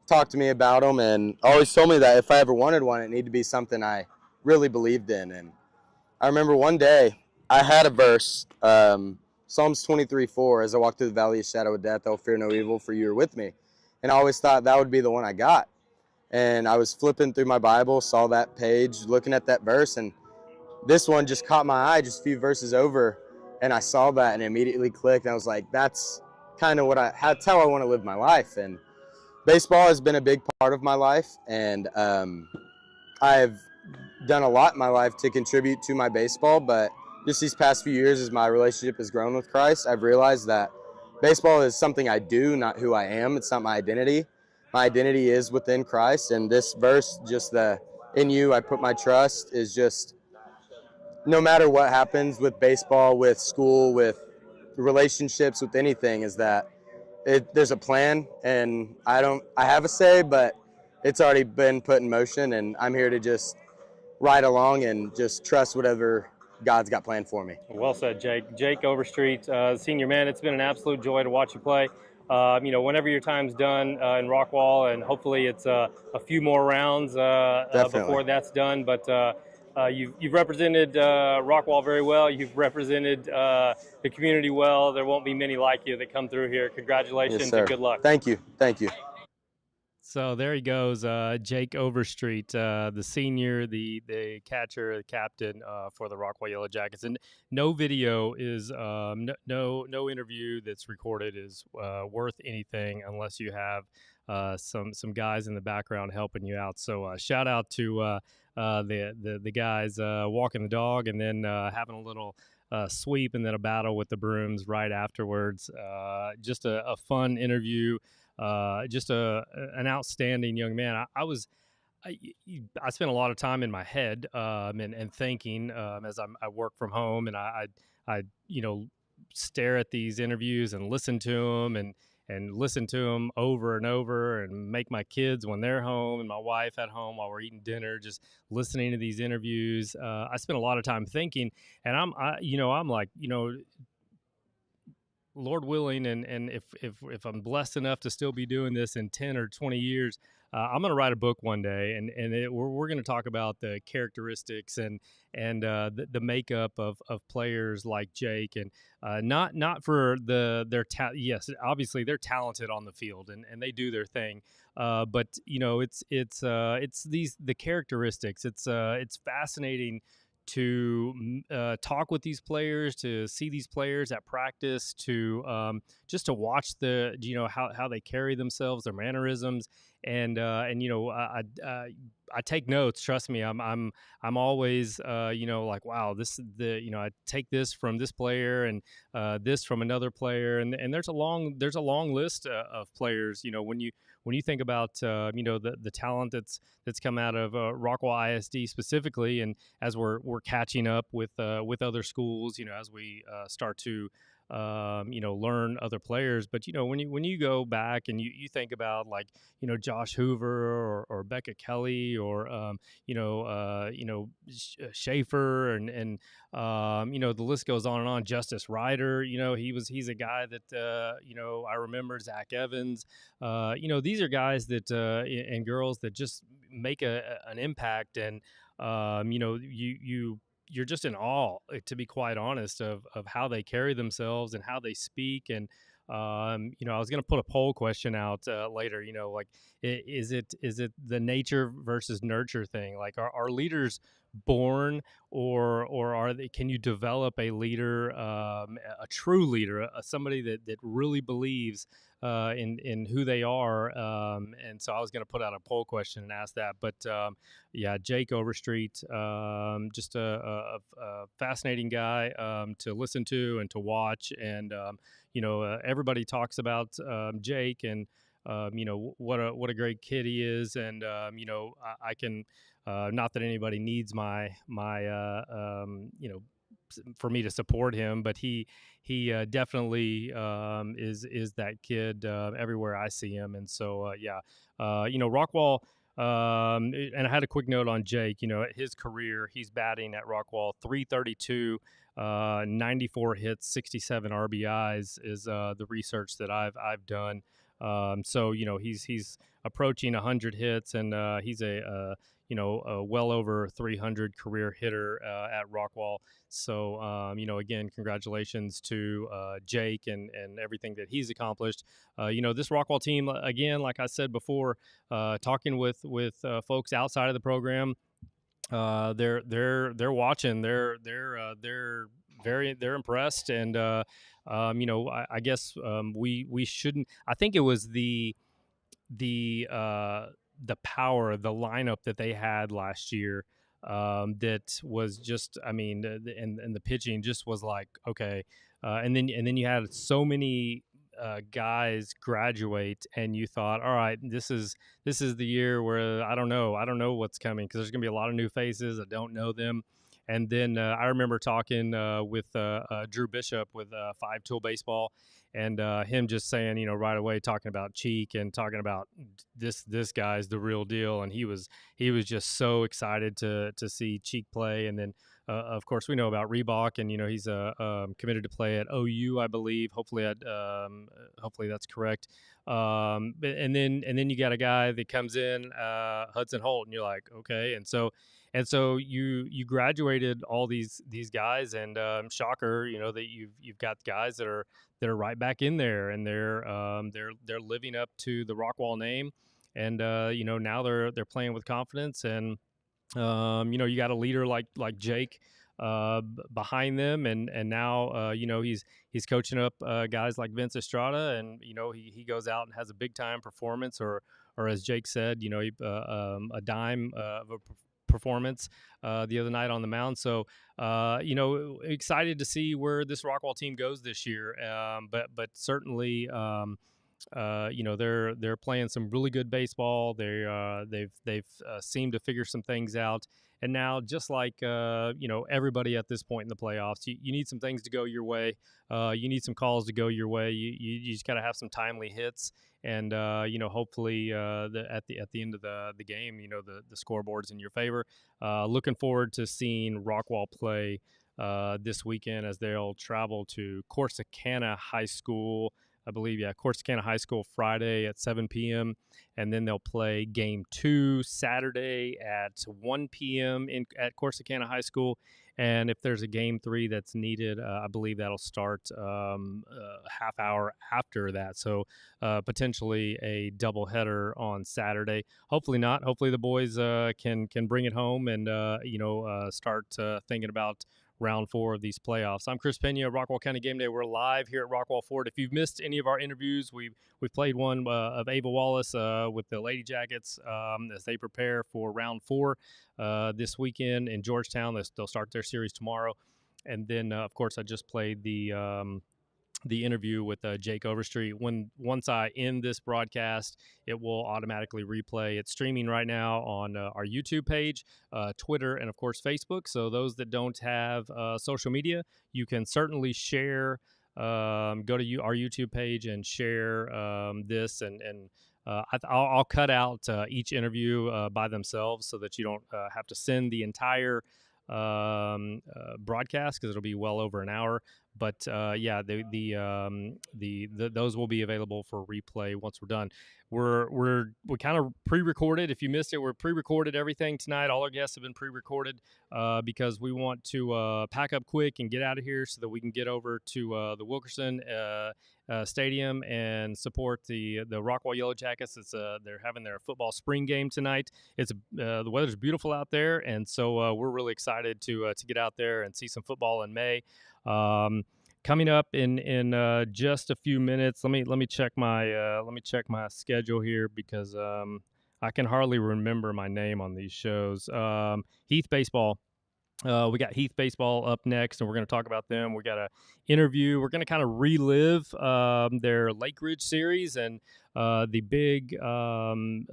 talked to me about them and always told me that if I ever wanted one, it needed to be something I really believed in. And I remember one day I had a verse, Psalms 23:4, as I walk through the valley of shadow of death, I'll fear no evil, for you are with me. And I always thought that would be the one I got. And I was flipping through my Bible, saw that page, looking at that verse, and this one just caught my eye just a few verses over. And I saw that and it immediately clicked. And I was like, that's kind of that's how I want to live my life. And baseball has been a big part of my life. And I've done a lot in my life to contribute to my baseball. But just these past few years, as my relationship has grown with Christ, I've realized that baseball is something I do, not who I am. It's not my identity. My identity is within Christ. And this verse, just in you I put my trust, is just, no matter what happens with baseball, with school, with relationships, with anything, is that there's a plan, and I have a say, but it's already been put in motion, and I'm here to just ride along and just trust whatever God's got planned for me. Well said, Jake. Jake Overstreet, senior man, it's been an absolute joy to watch you play. Whenever your time's done in Rockwall, and hopefully it's a few more rounds before that's done, but you've represented Rockwall very well. You've represented the community well. There won't be many like you that come through here. Congratulations, yes, sir. And good luck. Thank you. Thank you. So there he goes, Jake Overstreet, the senior, the catcher, the captain for the Rockwall Yellow Jackets. And no video is no interview that's recorded is worth anything unless you have some guys in the background helping you out. So shout out to the guys walking the dog and then having a little sweep and then a battle with the brooms right afterwards. Just a fun interview. Just an outstanding young man. I spent a lot of time in my head and thinking as I work from home, and I stare at these interviews and listen to them and listen to them over and over, and make my kids when they're home and my wife at home while we're eating dinner just listening to these interviews. I spent a lot of time thinking, and I'm like, Lord willing, and if I'm blessed enough to still be doing this in 10 or 20 years, I'm going to write a book one day, and we're going to talk about the characteristics and the makeup of players like Jake, and not for yes, obviously they're talented on the field and they do their thing, but it's the characteristics. It's fascinating to talk with these players, to see these players at practice, to just to watch how they carry themselves, their mannerisms, and I take notes. Trust me, I'm always like, wow, this I take this from this player and this from another player, and there's a long list of players. When you think about the talent that's come out of Rockwall ISD specifically, and as we're catching up with other schools, as we start to learn other players. But when you go back and you think about, like, Josh Hoover or Becca Kelly or Schaefer and the list goes on and on. Justice Ryder, he's a guy that I remember. Zach Evans, these are guys that and girls that just make an impact, and you're just in awe, to be quite honest, of how they carry themselves and how they speak. And I was going to put a poll question out later. Like, is it the nature versus nurture thing? Like, are leaders born, or are they? Can you develop a leader, a true leader, somebody that really believes in who they are? And so I was going to put out a poll question and ask that. But yeah, Jake Overstreet, just a fascinating guy to listen to and to watch. And everybody talks about Jake, and what a great kid he is. And I can, not that anybody needs my for me to support him, but he definitely is that kid everywhere I see him. And so Rockwall. And I had a quick note on Jake. His career, he's batting at Rockwall 332, 94 hits, 67 RBIs is the research that I've done. So he's approaching 100 hits, and he's a well over 300 career hitter at Rockwall. So again, congratulations to Jake and everything that he's accomplished. This Rockwall team, again, like I said before, talking with folks outside of the program, they're watching. They're impressed, and I guess we shouldn't. I think it was the power, the lineup that they had last year, that was just, and the pitching just was like, okay, and then you had so many guys graduate, and you thought, all right, this is the year where I don't know what's coming, because there's gonna be a lot of new faces. I don't know them. And then I remember talking with Drew Bishop with 5 Tool Baseball, and him just saying, right away, talking about Cheek and talking about this guy's the real deal, and he was just so excited to see Cheek play. And then of course we know about Reebok, and he's committed to play at OU, I believe. Hopefully that's correct. And then you got a guy that comes in, Hudson Holt, and you're like, okay. And so you graduated all these guys, and shocker, that you've got guys that are right back in there, and they're living up to the Rockwall name. and now they're playing with confidence, and you got a leader like Jake behind them, and now he's coaching up guys like Vince Estrada, and he goes out and has a big time performance, or as Jake said, a dime of a performance the other night on the mound. So excited to see where this Rockwall team goes this year, but certainly. They're playing some really good baseball. They've seemed to figure some things out, and now just like everybody at this point in the playoffs, you need some things to go your way. You need some calls to go your way. You just got to have some timely hits, and hopefully at the end of the game, the scoreboard's in your favor. Looking forward to seeing Rockwall play this weekend as they'll travel to Corsicana High School. I believe, Corsicana High School Friday at 7 p.m. And then they'll play Game 2 Saturday at 1 p.m. at Corsicana High School. And if there's a Game 3 that's needed, I believe that'll start a half hour after that. So potentially a doubleheader on Saturday. Hopefully not. Hopefully the boys can bring it home and start thinking about round 4 of these playoffs. I'm Chris Pena, Rockwall County Game Day. We're live here at Rockwall Ford. If you've missed any of our interviews, we've played one of Ava Wallace with the Lady Jackets as they prepare for round 4 this weekend in Georgetown. They'll start their series tomorrow. And then, of course, I just played the interview with Jake Overstreet. Once I end this broadcast, it will automatically replay. It's streaming right now on our YouTube page, Twitter, and of course Facebook. So those that don't have social media, you can certainly share. Go to our YouTube page and share this, and I'll cut out each interview by themselves so that you don't have to send the entire broadcast, because it'll be well over an hour. But those will be available for replay once we're done. We kind of pre-recorded. If you missed it, we're pre-recorded everything tonight. All our guests have been pre-recorded because we want to pack up quick and get out of here so that we can get over to the Wilkerson Stadium and support the Rockwall Yellow Jackets. They're having their football spring game tonight. The weather's beautiful out there, and so we're really excited to get out there and see some football in May. Coming up in just a few minutes. Let me check my schedule here, because I can hardly remember my name on these shows. Heath Baseball. We got Heath Baseball up next, and we're going to talk about them. We got an interview. We're going to kind of relive their Lake Ridge series and the big come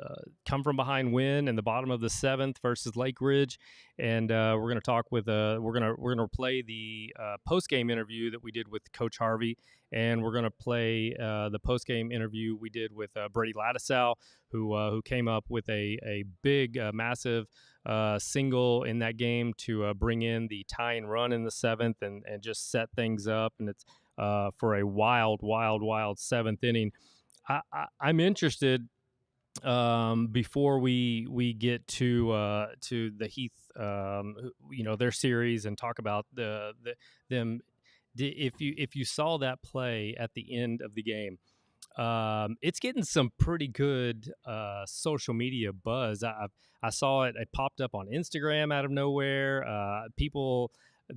from behind win in the bottom of the 7th versus Lake Ridge. And we're going to talk with we're going to play the post game interview that we did with Coach Harvey, and we're going to play the post game interview we did with Brady Lattisow, who came up with a big, massive single in that game to bring in the tying run in the 7th and just set things up. And it's for a wild 7th inning. I'm interested before we get to the Heath, their series, and talk about them. If you saw that play at the end of the game, it's getting some pretty good social media buzz. I saw it. It popped up on Instagram out of nowhere. People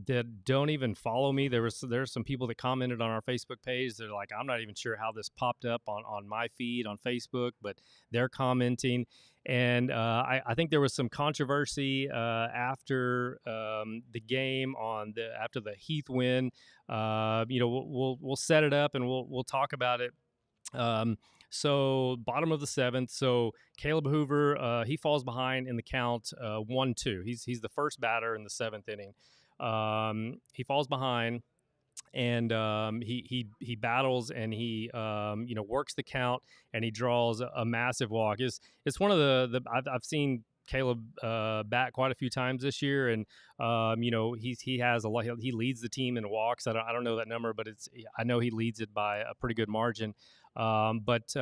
that don't even follow me. There's some people that commented on our Facebook page. They're like, I'm not even sure how this popped up on my feed on Facebook, but they're commenting. And I think there was some controversy after the game after the Heath win. We'll set it up and we'll talk about it. So bottom of the 7th. So Caleb Hoover, he falls behind in the count 1-2. He's the first batter in the 7th inning. He falls behind, and he battles, and he works the count, and he draws a massive walk. It's one of I've seen Caleb bat quite a few times this year, and he has a lot. He leads the team in walks. I don't know that number, but I know he leads it by a pretty good margin. But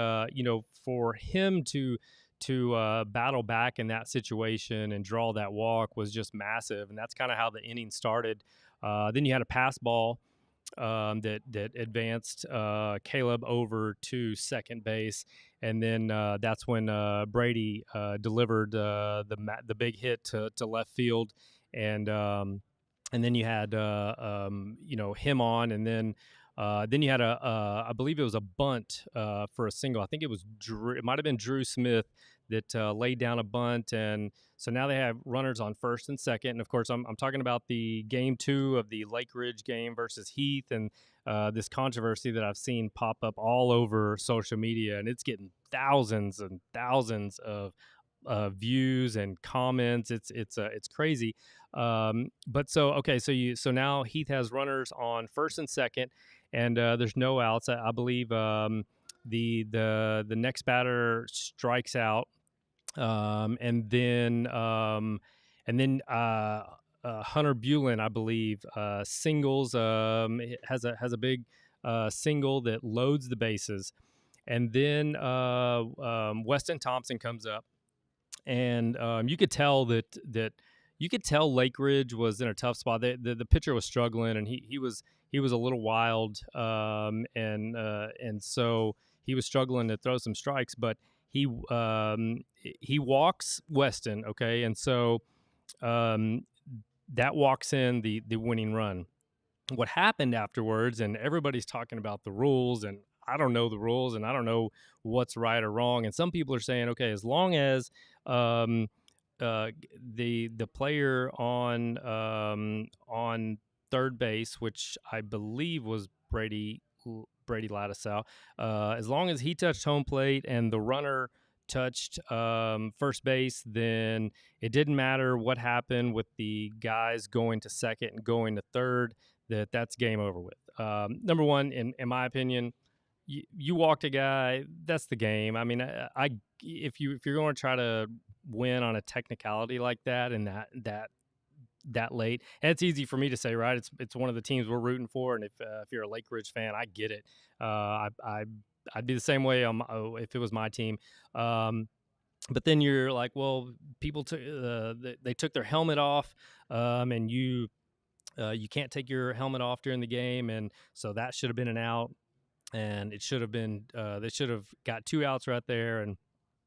for him to battle back in that situation and draw that walk was just massive, and that's kind of how the inning started. Then you had a pass ball that advanced Caleb over to second base, and then that's when Brady delivered the big hit to left field, and then you had him on, and then you had I believe it was a bunt for a single. I think it was it might have been Drew Smith that laid down a bunt, and so now they have runners on first and second. And of course, I'm talking about the game 2 of the Lake Ridge game versus Heath, and this controversy that I've seen pop up all over social media, and it's getting thousands and thousands of views and comments. It's crazy. But so now Heath has runners on first and second, and there's no outs. I believe the next batter strikes out, and then Hunter Bulin, I believe, singles. Has a big single that loads the bases, and then Weston Thompson comes up, and you could tell that Lake Ridge was in a tough spot. The pitcher was struggling, and he was a little wild, and so he was struggling to throw some strikes, but he walks Weston, okay, and so that walks in the winning run. What happened afterwards, and everybody's talking about the rules, and I don't know the rules, and I don't know what's right or wrong. And some people are saying, okay, as long as the player on third base, which I believe was Brady Lattisaw, as long as he touched home plate and the runner touched first base, then it didn't matter what happened with the guys going to second and going to third. That's game over with. Number one, in my opinion, you walked a guy. That's the game. I mean, if you're going to try to win on a technicality like that and that late, and it's easy for me to say, right? It's one of the teams we're rooting for, and if you're a Lake Ridge fan, I get it. I'd be the same way if it was my team. But then you're like, well, people they took their helmet off, and you can't take your helmet off during the game, and so that should have been an out, and it should have been they should have got 2 outs right there, and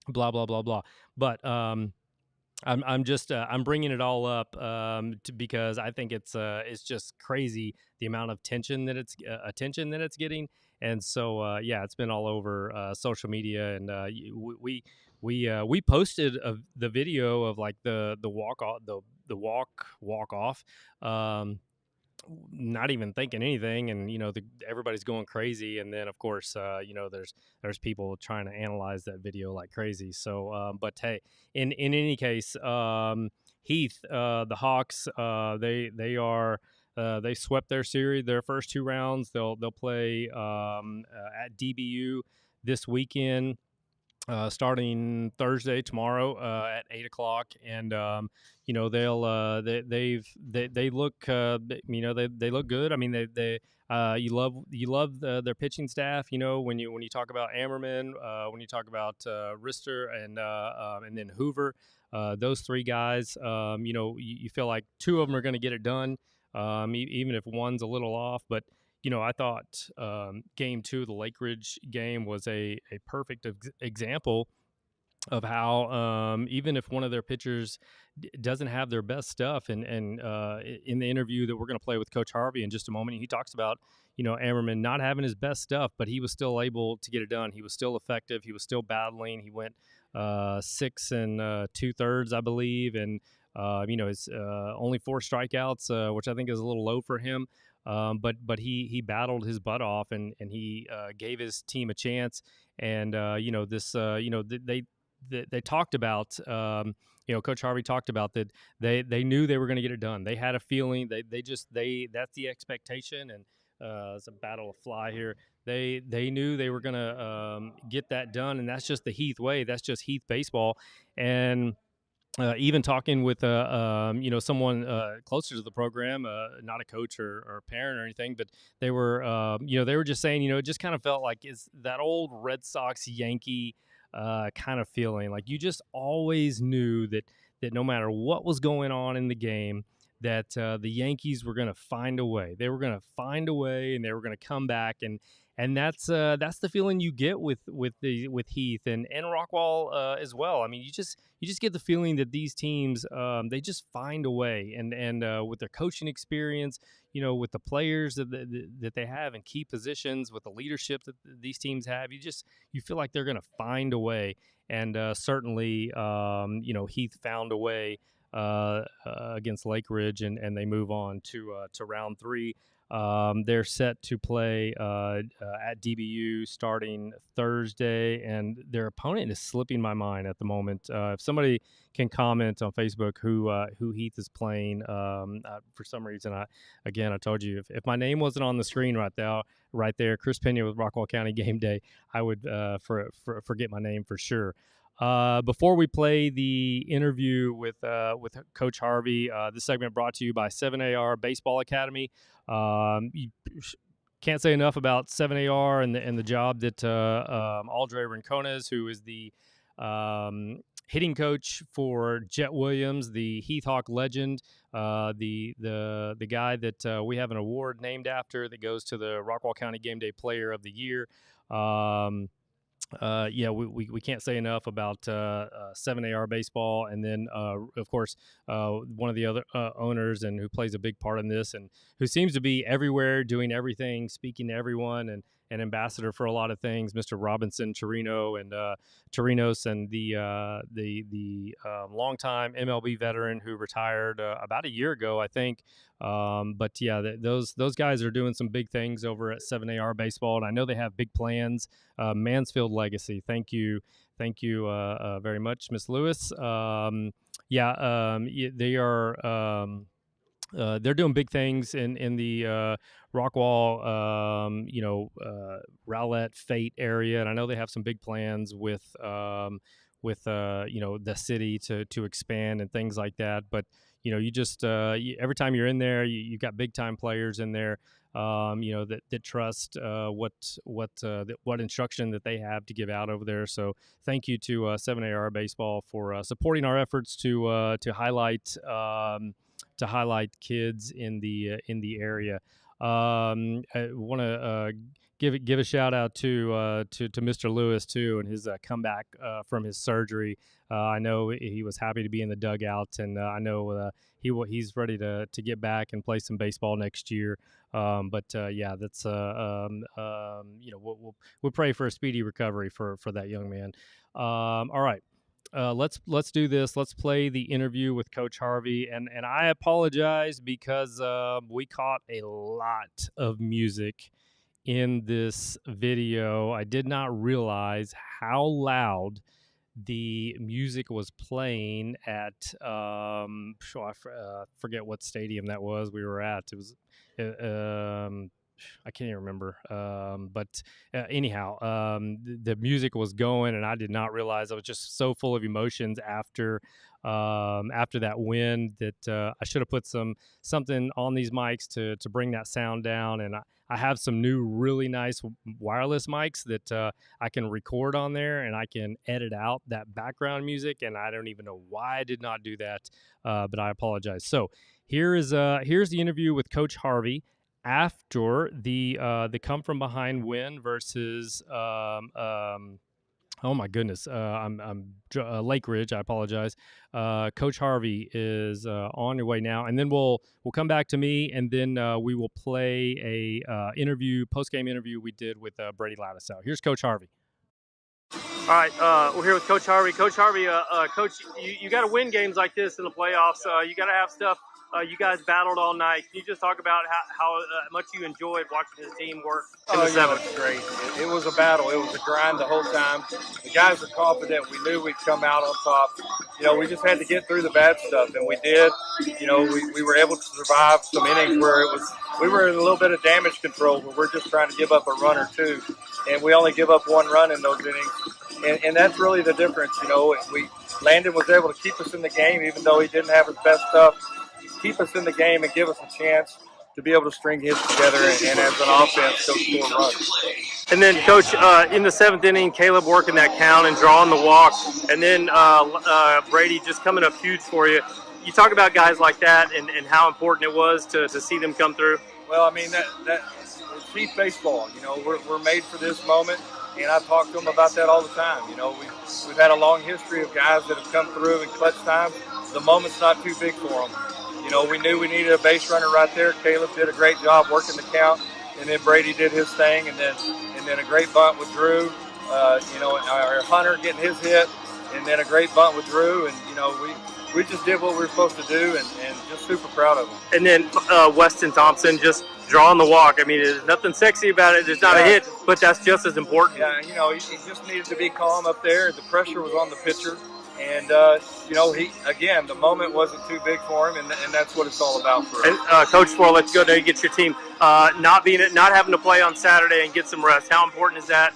blah blah blah blah. But I'm just I'm bringing it all up because I think it's just crazy the amount of attention that it's getting, and so yeah, it's been all over social media, and we posted the video of like the walk off walk off. Not even thinking anything, and everybody's going crazy, and then of course there's people trying to analyze that video like crazy. So but hey, in any case, Heath, the Hawks, they swept their series, their first 2 rounds. They'll play at DBU this weekend, starting Thursday, tomorrow, at 8:00, and they look they look good. I mean, you love their pitching staff. When you talk about Ammerman, when you talk about Rister, and then Hoover, those 3 guys, you feel like 2 of them are going to get it done, even if one's a little off. But I thought game 2 of the Lake Ridge game was a perfect example of how even if one of their pitchers doesn't have their best stuff, and in the interview that we're going to play with Coach Harvey in just a moment, he talks about Ammerman not having his best stuff, but he was still able to get it done. He was still effective. He was still battling. He went 6 2/3, I believe, and his only 4 strikeouts, which I think is a little low for him. But he battled his butt off, and he gave his team a chance. And they talked about Coach Harvey talked about that they knew they were going to get it done. They had a feeling. That's the expectation. And it's a battle of fly here. They knew they were going to get that done, and that's just the Heath way. That's just Heath baseball. And even talking with someone closer to the program, not a coach or a parent or anything, but they were just saying, it just kind of felt like it's that old Red Sox Yankee kind of feeling. Like you just always knew that no matter what was going on in the game, that the Yankees were going to find a way. They were going to find a way, and they were going to come back, and that's the feeling you get with Heath and Rockwall as well. I mean, you just get the feeling that these teams they just find a way, and with their coaching experience, with the players that they have in key positions, with the leadership that these teams have, you feel like they're going to find a way, and certainly Heath found a way against Lake Ridge, and they move on to round 3. They're set to play at DBU starting Thursday, and their opponent is slipping my mind at the moment. If somebody can comment on Facebook who Heath is playing, for some reason, I told you if my name wasn't on the screen right there, Chris Pena with Rockwall County Game Day, I would forget my name for sure. Before we play the interview with Coach Harvey, this segment brought to you by 7AR Baseball Academy. You can't say enough about 7AR and the job that Aldre Rincones, who is the hitting coach for Jet Williams, the Heath Hawk legend, the guy that we have an award named after that goes to the Rockwall County Game Day Player of the Year. We can't say enough about 7AR Baseball, and then of course one of the other owners and who plays a big part in this, and who seems to be everywhere, doing everything, speaking to everyone, and an ambassador for a lot of things, Mr. Robinson Torino and Torinos, and the longtime MLB veteran who retired about a year ago, I think. But yeah, those guys are doing some big things over at 7AR Baseball, and I know they have big plans. Mansfield Legacy, thank you very much, Miss Lewis. They are. They're doing big things in the Rockwall, Rowlett, Fate area, and I know they have some big plans with the city to expand and things like that. But you just every time you're in there, you've got big time players in there, that trust what instruction that they have to give out over there. So thank you to 7AR Baseball for supporting our efforts to highlight kids in the area. I want to give a shout out to Mr. Lewis too, and his comeback from his surgery. I know he was happy to be in the dugout, and I know he's ready to get back and play some baseball next year. That's we'll pray for a speedy recovery for that young man. All right. Let's do this. Let's play the interview with Coach Harvey, and I apologize because we caught a lot of music in this video. I did not realize how loud the music was playing at I forget what stadium that was we were at. It was I can't even remember. Anyhow, the music was going, and I did not realize. I was just so full of emotions after that win that I should have put something on these mics to bring that sound down. And I have some new really nice wireless mics that I can record on there, and I can edit out that background music. And I don't even know why I did not do that, but I apologize. So here's the interview with Coach Harvey after the come from behind win versus oh my goodness, I'm Lake Ridge. I apologize. Coach Harvey is on your way now, and then we'll come back to me, and then we will play a post game interview we did with Brady Lattisow. Here's Coach Harvey. All right, we're here with Coach Harvey. Coach Harvey, Coach, you got to win games like this in the playoffs. You got to have stuff. You guys battled all night. Can you just talk about how much you enjoyed watching this team work in the seventh? It's great. It was a battle. It was a grind the whole time. The guys were confident. We knew we'd come out on top. We just had to get through the bad stuff, and we did. We were able to survive some innings where we were in a little bit of damage control, where we're just trying to give up a run or two, and we only give up one run in those innings. And that's really the difference. Landon was able to keep us in the game, even though he didn't have his best stuff. Keep us in the game and give us a chance to be able to string hits together and as an offense go score runs. And then, Coach, in the seventh inning, Caleb working that count and drawing the walk, and then Brady just coming up huge for you. you talk about guys like that and how important it was to see them come through. Well, I mean, that it's Heath baseball. You know, we're made for this moment, and I talk to them about that all the time. You know, we've had a long history of guys that have come through in clutch times. The moment's not too big for them. You know, we knew we needed a base runner right there. Caleb did a great job working the count, and then Brady did his thing, and then a great bunt with Drew. You know, our Hunter getting his hit, and then a great bunt with Drew, and you know we just did what we were supposed to do, and just super proud of him. And then Weston Thompson just drawing the walk. I mean, there's nothing sexy about it. There's not a hit, but that's just as important. Yeah, you know, he just needed to be calm up there. The pressure was on the pitcher. And, you know, the moment wasn't too big for him, and that's what it's all about for us. And, Coach, before I let you go there, you get your team, not having to play on Saturday and get some rest. How important is that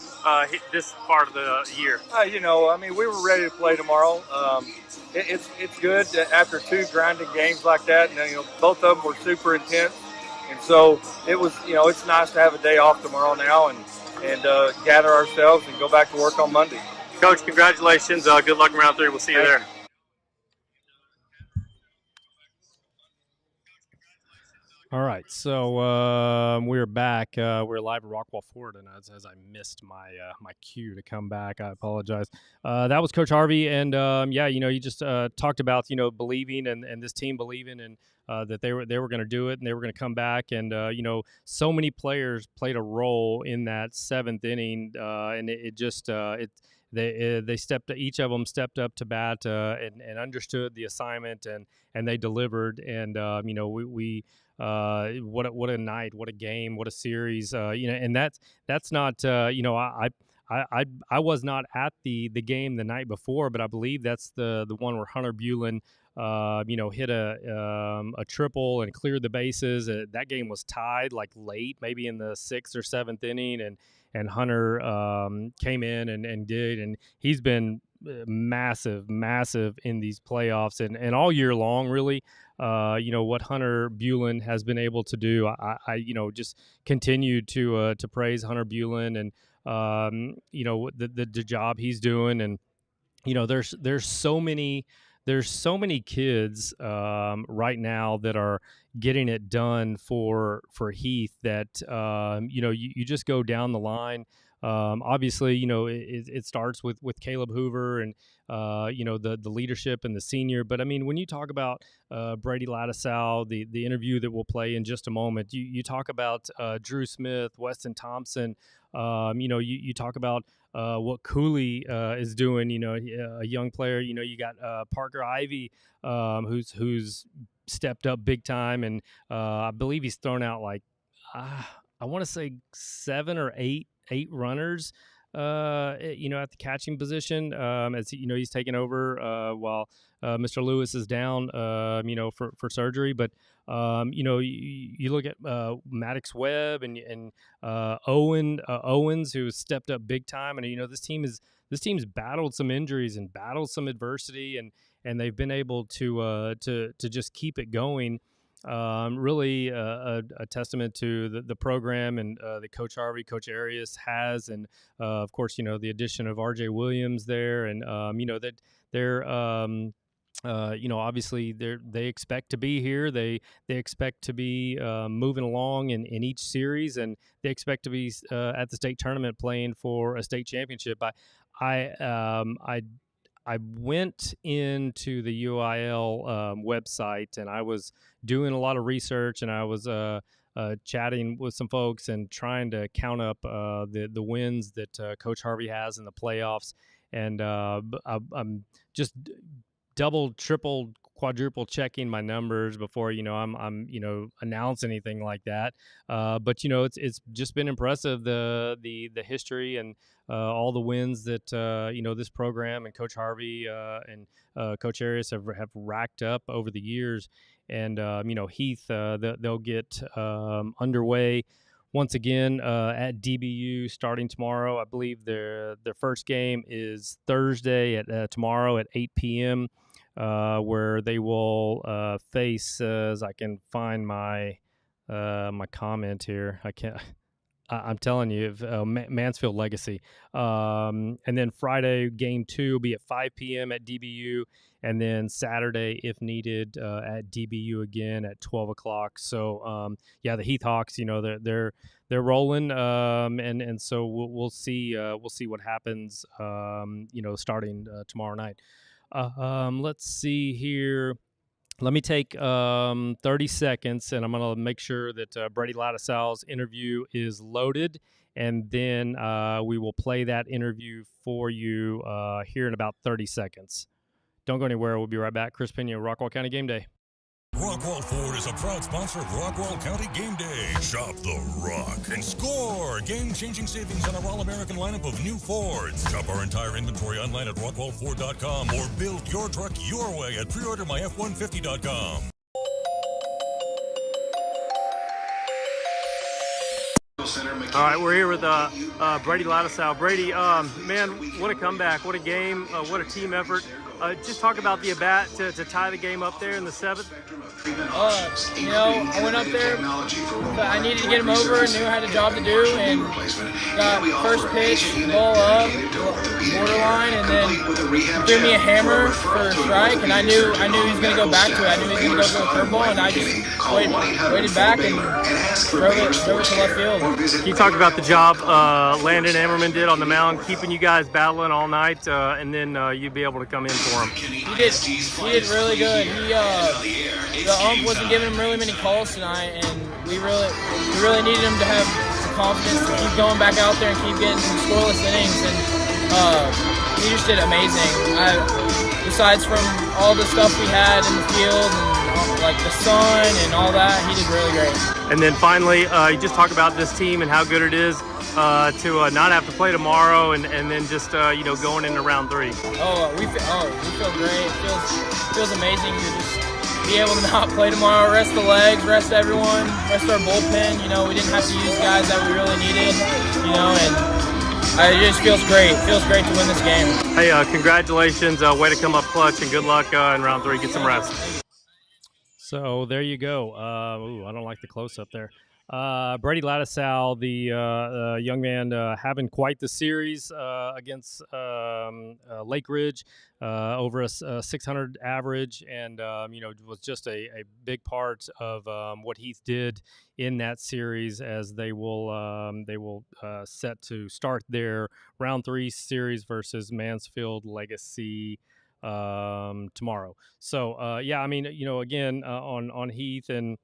this part of the year? You know, I mean, we were ready to play tomorrow. It's good that after 2 grinding games like that, and, you know, both of them were super intense. And so it was, you know, it's nice to have a day off tomorrow now and gather ourselves and go back to work on Monday. Coach, congratulations. Good luck in round 3. We'll see you there. All right, so we're back. We're live at Rockwall Ford, and as I missed my cue to come back, I apologize. That was Coach Harvey, and yeah, you know, you just talked about, you know, believing and this team believing and that they were going to do it and they were going to come back, and you know, so many players played a role in that 7th inning, and each of them stepped up to bat and understood the assignment and they delivered, and you know, we what a night, what a game, what a series, you know, and that's not you know, I was not at the game the night before, but I believe that's the one where Hunter Bulin you know, hit a triple and cleared the bases. That game was tied like late, maybe in the 6th or 7th inning, and Hunter came in and he's been massive in these playoffs and all year long, really. You know, what Hunter Bulin has been able to do, I you know, just continue to praise Hunter Bulin and you know, the job he's doing. And you know, there's so many kids right now that are getting it done for Heath that you know, you just go down the line. Obviously, you know, it starts with Caleb Hoover and you know, the leadership and the senior. But I mean, when you talk about Brady Lattisaw, the interview that we'll play in just a moment, you talk about Drew Smith, Weston Thompson. You know, you talk about what Cooley is doing. You know, a young player. You know, you got Parker Ivy, who's stepped up big time, and I believe he's thrown out like I want to say 7 or 8 runners. You know, at the catching position, as you know, he's taken over while Mr. Lewis is down. You know, for surgery, but you know, you look at Maddox Webb and Owens, who has stepped up big time, and you know, this team's battled some injuries and battled some adversity, and they've been able to just keep it going. Really a testament to the program and that Coach Harvey, Coach Arias has, and of course, you know, the addition of R.J. Williams there, and you know, that they're you know, obviously they expect to be here. They expect to be moving along in each series, and they expect to be at the state tournament playing for a state championship. I went into the UIL website, and I was doing a lot of research, and I was chatting with some folks and trying to count up the wins that Coach Harvey has in the playoffs, and I'm just double, triple, quadruple checking my numbers before, you know, I'm you know, announce anything like that. But you know, it's just been impressive, the history and all the wins that you know, this program and Coach Harvey and Coach Arias have racked up over the years. And you know, Heath, they'll get underway once again at DBU starting tomorrow. I believe their first game is Thursday at tomorrow at 8 p.m. Where they will face, as I can find my my comment here. I can't. I'm telling you, Mansfield legacy. And then Friday, game 2 will be at 5 p.m. at DBU, and then Saturday, if needed, at DBU again at 12 o'clock. So, yeah, the Heath Hawks, they're rolling, and so we'll see what happens, starting tomorrow night. Let's see here. Let me take 30 seconds, and I'm going to make sure that Brady Lattisal's interview is loaded, and then we will play that interview for you here in about 30 seconds. Don't go anywhere. We'll be right back. Chris Pena, Rockwall County Game Day. Rockwall Ford is a proud sponsor of Rockwall County Game Day. Shop the Rock and score game-changing savings on our all-American lineup of new Fords. Shop our entire inventory online at rockwall4.com or build your truck your way at preordermyf150.com. All right, we're here with Brady Lattisal. Brady, man, what a comeback, what a game, what a team effort. Just talk about the at-bat to tie the game up there in the 7th. I went up there, but I needed to get him over and knew I had a job to do, and got first pitch, ball up, borderline, and then threw me a hammer for a strike, and I knew he was going to go back to it. I knew he was going to go for a curveball, and I just waited back and drove it to left field. You talked about the job Landon Ammerman did on the mound, keeping you guys battling all night, and then you'd be able to come in for him. He did really good. The ump wasn't giving him really many calls tonight, and we really needed him to have the confidence to keep going back out there and keep getting scoreless innings. And he just did amazing. Besides from all the stuff we had in the field, and like the sun and all that, he did really great. And then finally, you just talk about this team and how good it is to not have to play tomorrow, and then just going into round 3. We feel great. It feels amazing to just be able to not play tomorrow, rest the legs, rest everyone, rest our bullpen. We didn't have to use guys that we really needed, and it just feels great. It feels great to win this game. Hey, congratulations. Way to come up clutch, and good luck in round 3. Get some rest. So there you go. I don't like the close-up there. Brady Lattisal, the young man, having quite the series against Lake Ridge, over a 600 average, and was just a big part of what Heath did in that series, as they will set to start their round 3 series versus Mansfield Legacy tomorrow. So again, on Heath, and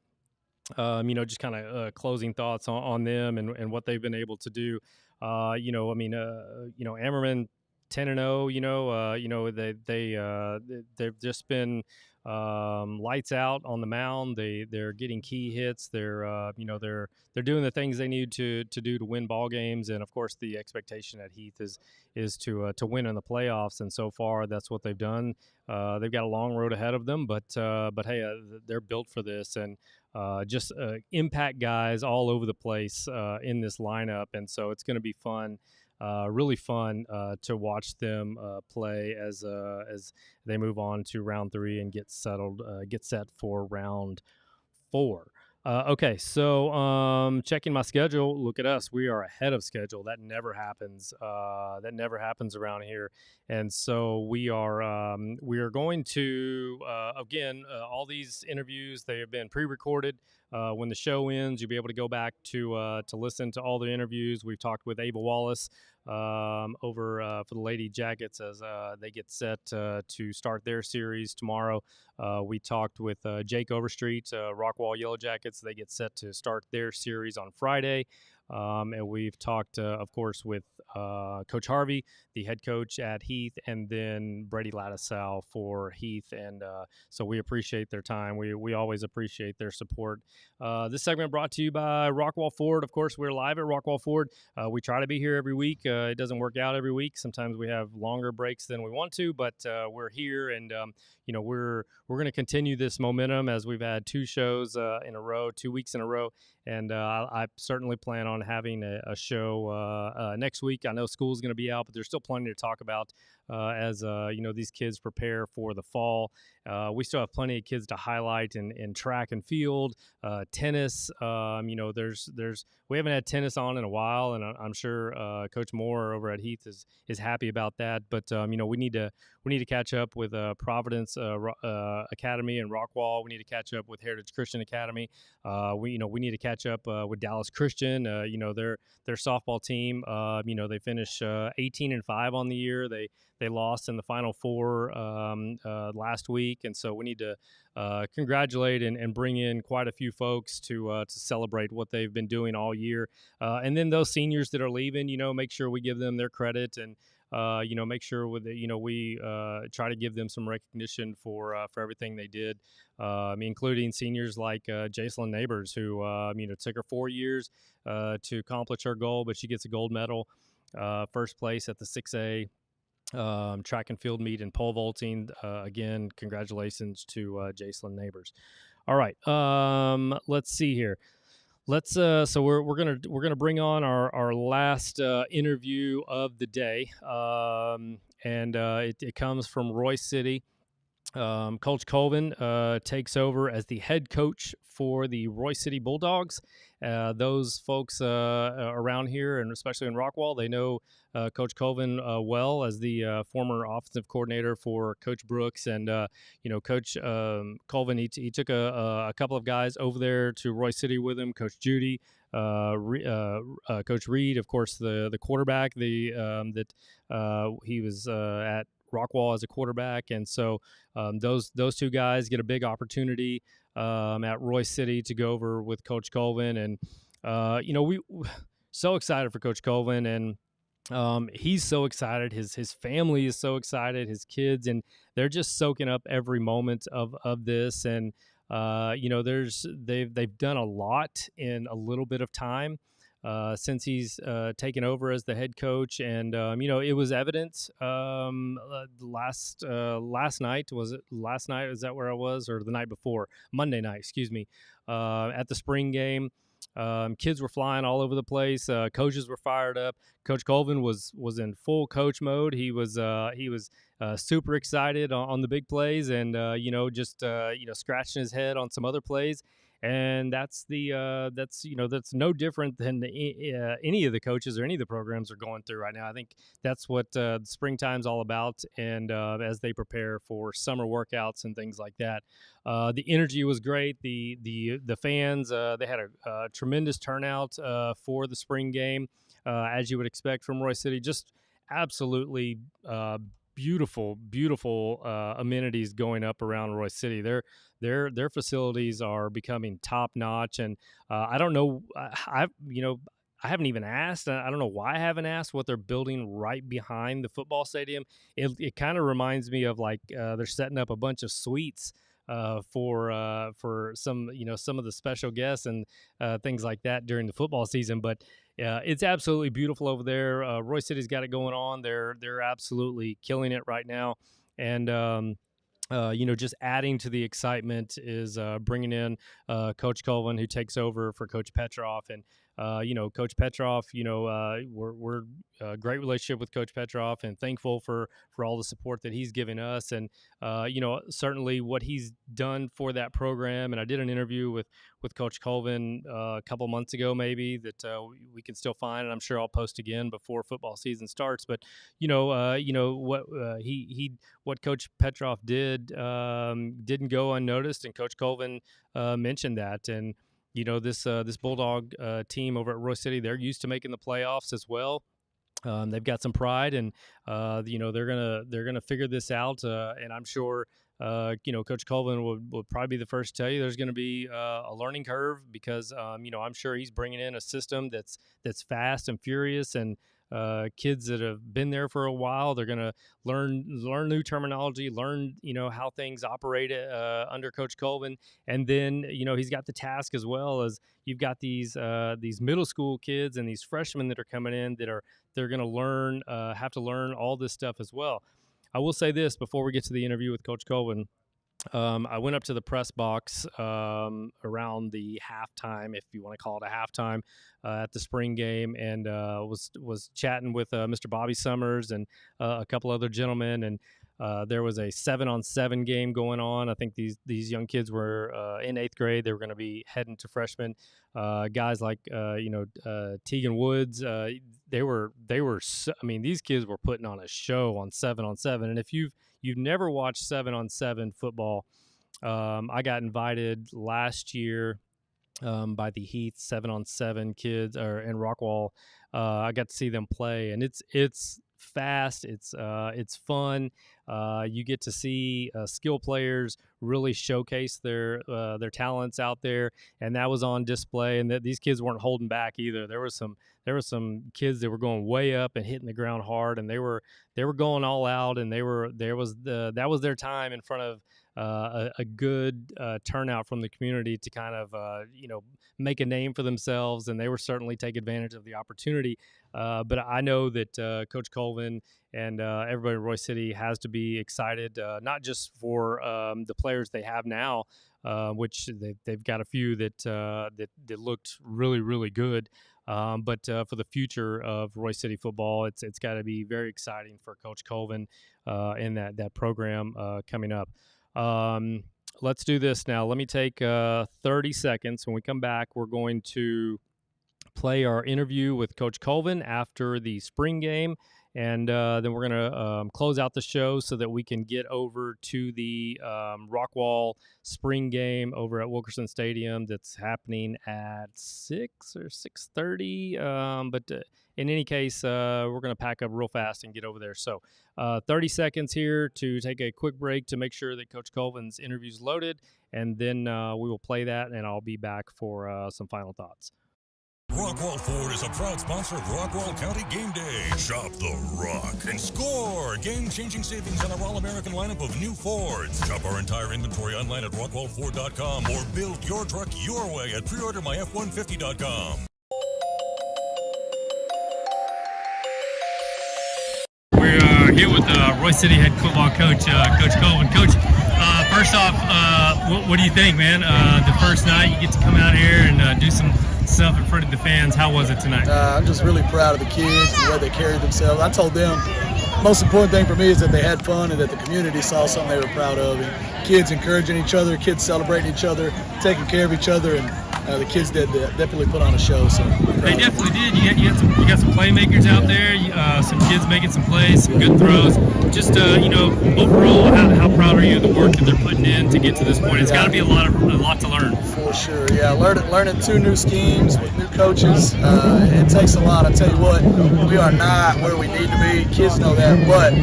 just kind of closing thoughts on them and what they've been able to do. Ammerman 10-0. They've just been lights out on the mound. They're getting key hits. They're doing the things they need to do to win ball games. And of course, the expectation at Heath is to win in the playoffs. And so far, that's what they've done. They've got a long road ahead of them, but hey, they're built for this, and just impact guys all over the place in this lineup. And so it's going to be fun. Really fun to watch them play as they move on to round 3 and get set for round 4. Okay, so checking my schedule. Look at us; we are ahead of schedule. That never happens. That never happens around here. And so we are going to again, all these interviews, they have been pre-recorded. When the show ends, you'll be able to go back to listen to all the interviews. We've talked with Ava Wallace over for the Lady Jackets as they get set to start their series tomorrow. We talked with Jake Overstreet, Rockwall Yellow Jackets. They get set to start their series on Friday. And we've talked, of course, with Coach Harvey, the head coach at Heath, and then Brady Lattisal for Heath. And so we appreciate their time. We always appreciate their support. This segment brought to you by Rockwall Ford. Of course, we're live at Rockwall Ford. We try to be here every week. It doesn't work out every week. Sometimes we have longer breaks than we want to, but we're here, and we're going to continue this momentum as we've had 2 shows in a row, 2 weeks in a row. And I certainly plan on having a show next week. I know school's going to be out, but there's still plenty to talk about as these kids prepare for the fall. We still have plenty of kids to highlight in track and field, tennis. There's we haven't had tennis on in a while, and I'm sure Coach Moore over at Heath is happy about that. But we need to catch up with Providence Academy and Rockwall. We need to catch up with Heritage Christian Academy. We need to catch up with Dallas Christian. Their softball team. They finished 18-5 on the year. They lost in the Final Four last week, and so we need to congratulate and bring in quite a few folks to celebrate what they've been doing all year. And then those seniors that are leaving, make sure we give them their credit and make sure we try to give them some recognition for everything they did, including seniors like Jacelyn Neighbors, who took her 4 years to accomplish her goal, but she gets a gold medal, first place at the 6A track and field meet and pole vaulting. Again, congratulations to Jacelyn Neighbors. All right, let's see here. So we're gonna bring on our last interview of the day, and it comes from Royce City. Coach Colvin takes over as the head coach for the Royce City Bulldogs. Those folks around here, and especially in Rockwall, they know Coach Colvin well as the former offensive coordinator for Coach Brooks. And, Coach Colvin, he took a couple of guys over there to Royce City with him, Coach Judy, Coach Reed, of course, the quarterback that he was at Rockwall as a quarterback. And so those two guys get a big opportunity at Royce City to go over with Coach Colvin. And, we so excited for Coach Colvin, and he's so excited. His family is so excited, his kids, and they're just soaking up every moment of this. And, they've done a lot in a little bit of time. Since he's taken over as the head coach, and it was evident last night. Was it last night? Is that where I was, or the night before? Monday night, excuse me. At the spring game, kids were flying all over the place. Coaches were fired up. Coach Colvin was in full coach mode. He was super excited on the big plays, and scratching his head on some other plays. And that's no different than any of the coaches or any of the programs are going through right now. I think that's what springtime's all about. And as they prepare for summer workouts and things like that, the energy was great. The fans, they had a tremendous turnout for the spring game, as you would expect from Royce City. Just absolutely beautiful amenities going up around Royce City. Their facilities are becoming top notch, and I don't know. I haven't even asked. I don't know why I haven't asked what they're building right behind the football stadium. It kind of reminds me of like they're setting up a bunch of suites for some of the special guests and things like that during the football season. But it's absolutely beautiful over there. Royce City's got it going on. They're absolutely killing it right now, and just adding to the excitement is bringing in Coach Colvin, who takes over for Coach Petroff. And Coach Petroff, we're a great relationship with Coach Petroff, and thankful for all the support that he's given us, and certainly what he's done for that program. And I did an interview with Coach Colvin a couple months ago, maybe, that we can still find, and I'm sure I'll post again before football season starts. But what Coach Petroff did didn't go unnoticed, and Coach Colvin mentioned that. And this Bulldog team over at Royce City, they're used to making the playoffs as well. They've got some pride, and they're gonna figure this out. And I'm sure Coach Colvin would probably be the first to tell you there's going to be a learning curve, because I'm sure he's bringing in a system that's fast and furious, and kids that have been there for a while, they're going to learn new terminology, learn how things operate under Coach Colvin. And then he's got the task as well, as you've got these middle school kids and these freshmen that are coming in they're going to have to learn all this stuff as well. I will say this before we get to the interview with Coach Colvin. I went up to the press box around the halftime, if you want to call it a halftime, at the spring game, and was chatting with Mr. Bobby Summers and a couple other gentlemen, and there was a 7-on-7 game going on. I think these young kids were in 8th grade. They were going to be heading to freshmen. Guys like Tegan Woods. They were. I mean, these kids were putting on a show on 7-on-7. And if you've never watched 7-on-7 football, I got invited last year by the Heath 7-on-7 kids in Rockwall. I got to see them play, and it's fast. It's fun. You get to see skill players really showcase their talents out there, and that was on display. And these kids weren't holding back either. There were some kids that were going way up and hitting the ground hard, and they were going all out, and that was their time in front of a good turnout from the community to kind of make a name for themselves, and they were certainly take advantage of the opportunity. But I know that Coach Colvin and everybody in Royce City has to be excited, not just for the players they have now, which they've got a few that looked really, really good. But for the future of Royce City football, it's got to be very exciting for Coach Colvin and that program coming up. Let's do this now. Let me take 30 seconds. When we come back, we're going to play our interview with Coach Colvin after the spring game, and then we're going to close out the show so that we can get over to the Rockwall spring game over at Wilkerson Stadium that's happening at 6 or 6:30. But in any case, we're going to pack up real fast and get over there. So 30 seconds here to take a quick break to make sure that Coach Colvin's interview is loaded, and then we will play that, and I'll be back for some final thoughts. Rockwall Ford is a proud sponsor of Rockwall County Game Day. Shop the Rock and score game-changing savings on our all-American lineup of new Fords. Shop our entire inventory online at rockwallford.com or build your truck your way at preordermyf150.com. We're here with Royce City head football coach, Coach Colvin. Coach, first off, what do you think, man? The first night you get to come out here and do some stuff in front of the fans. How was it tonight? I'm just really proud of the kids, the way they carried themselves. I told them the most important thing for me is that they had fun and that the community saw something they were proud of. And kids encouraging each other, kids celebrating each other, taking care of each other, and the kids definitely put on a show. So they definitely did. You got some playmakers out there. Some kids making some plays, some good throws. Just overall, how proud are you of the work that they're putting in to get to this point? It's got to be a lot to learn. For sure, yeah. Learning 2 new schemes with new coaches. It takes a lot. I tell you what, we are not where we need to be. Kids know that, but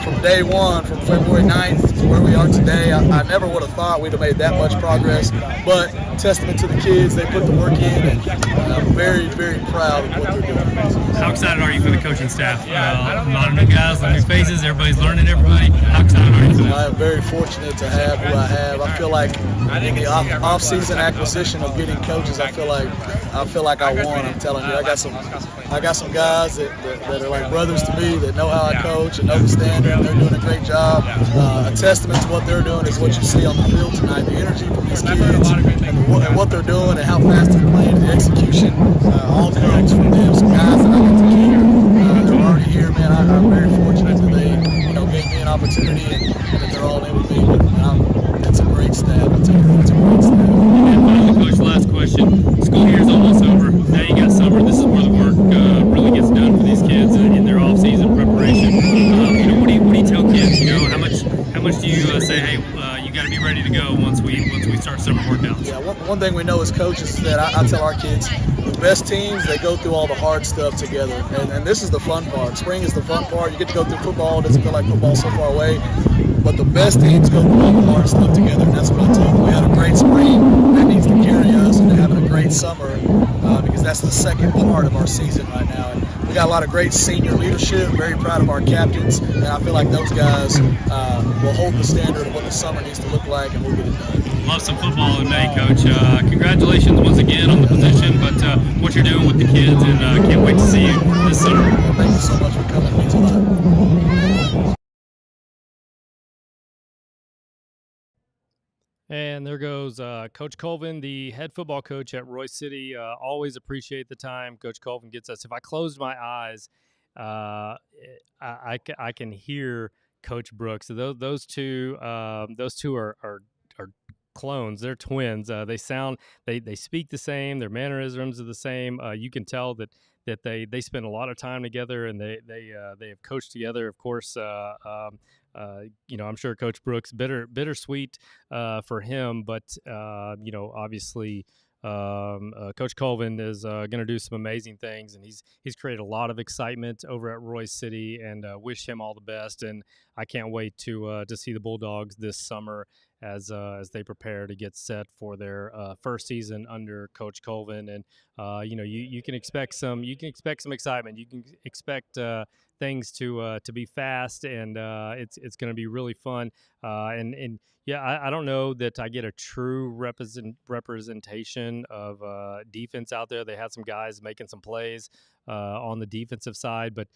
from day one, from February 9th to where we are today, I never would have thought we'd have made that much progress. But testament to the kids, they put the work in, and I'm very, very proud of what they're doing. How excited are you for the coaching staff? A lot of new guys, a lot of new faces. Everybody's learning everybody. How excited are you for that? I am very fortunate to have who I have. I feel like in the off-season acquisition of getting coaches, I feel like I won. I'm telling you, I got some guys that are like brothers to me that know how I coach and know the standard. They're doing a great job. A testament to what they're doing is what you see on the field tonight. The energy from these kids and what they're doing and how fast they're playing, the execution, all comes from them. Some guys that I get to keep, they're already here, man. I'm very fortunate that they, gave me an opportunity and that they're all in with me. But it's a great staff. I tell you, it's a great staff. And finally, Coach, last question. School year's almost over. Now you got summer. This is where the work really gets done for these kids in their off-season preparation. What do you tell kids? How much do you say, hey, you got to be ready to go once we start summer workouts? Yeah, one thing we know as coaches is that I tell our kids, the best teams, they go through all the hard stuff together. And this is the fun part. Spring is the fun part. You get to go through football. It doesn't feel like football's so far away. But the best teams go through all the hard stuff together. And that's what I tell them. We had a great spring. That needs to carry us into having a great summer because that's the second part of our season right now. And we got a lot of great senior leadership. Very proud of our captains. And I feel like those guys will hold the standard of what the summer needs to look like, and we'll get it done. Love some football in May, Coach. Congratulations once again on the position, but what you're doing with the kids, and can't wait to see you this summer. Thank you so much for coming. It means a lot. And there goes Coach Colvin, the head football coach at Roy City. Always appreciate the time Coach Colvin gets us. If I closed my eyes, I can hear Coach Brooks. So those two are clones. They're twins. They speak the same. Their mannerisms are the same. You can tell that they spend a lot of time together, and they have coached together. Of course, I'm sure Coach Brooks bittersweet for him, but obviously. Coach Colvin is going to do some amazing things, and he's created a lot of excitement over at Roy City, and wish him all the best. And I can't wait to see the Bulldogs this summer as they prepare to get set for their first season under Coach Colvin. And you can expect some excitement. You can expect things to be fast, and it's going to be really fun. And yeah, I don't know that I get a true representation of defense out there. They had some guys making some plays on the defensive side, but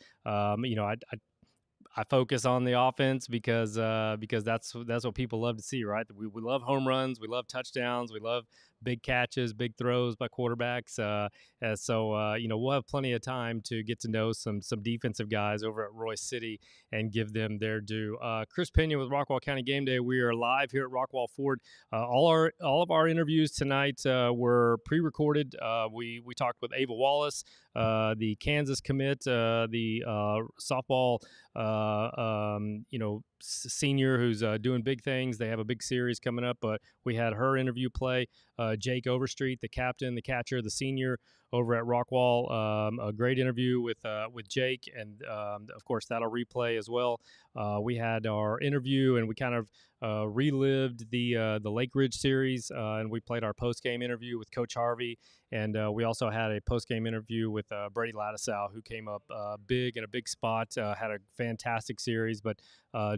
I focus on the offense because that's what people love to see, right? We love home runs, we love touchdowns, we love big catches, big throws by quarterbacks. We'll have plenty of time to get to know some defensive guys over at Roy City and give them their due. Chris Pena with Rockwall County Game Day. We are live here at Rockwall Ford. All of our interviews tonight were pre-recorded. We talked with Ava Wallace, the Kansas commit, the softball senior who's doing big things. They have a big series coming up, but we had her interview play. Jake Overstreet, the captain, the catcher, the senior over at Rockwall. A great interview with Jake, and of course that'll replay as well. We had our interview, and we kind of relived the Lake Ridge series, and we played our post-game interview with Coach Harvey, and we also had a post-game interview with Brady Lattisow, who came up big in a big spot, had a fantastic series, but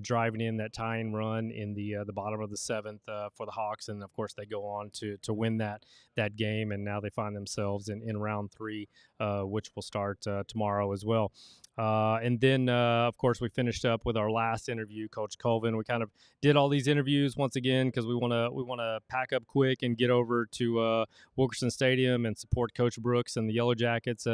driving in that tying run in the bottom of the seventh for the Hawks, and of course they go on to win that game, and now they find themselves in round 3, which will start tomorrow as well. And then, of course, we finished up with our last interview, Coach Colvin. We kind of did all these interviews once again because we want to pack up quick and get over to Wilkerson Stadium and support Coach Brooks and the Yellow Jackets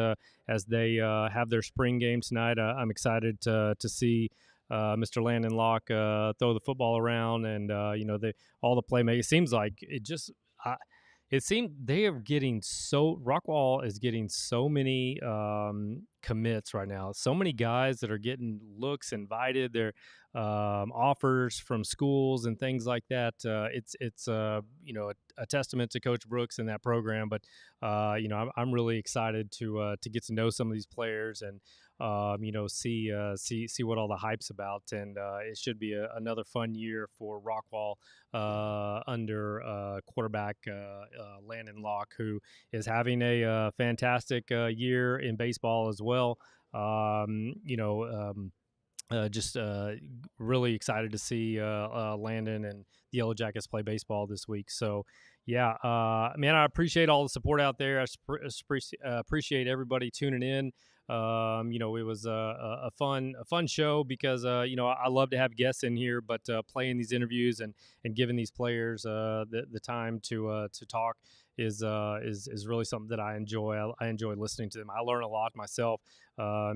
as they have their spring game tonight. I'm excited to see Mr. Landon Locke throw the football around, and all the playmakers. It seems like it seemed they are getting Rockwall is getting so many commits right now. So many guys that are getting looks, invited, their offers from schools and things like that. It's a testament to Coach Brooks and that program. But I'm really excited to get to know some of these players and see what all the hype's about. And it should be another fun year for Rockwall under quarterback Landon Locke, who is having a fantastic year in baseball as well. Just really excited to see Landon and the Yellow Jackets play baseball this week. So, yeah, man, I appreciate all the support out there. I appreciate everybody tuning in. It was a fun show because I love to have guests in here, but playing these interviews and giving these players the time to talk is really something that I enjoy. I enjoy listening to them. I learn a lot myself. I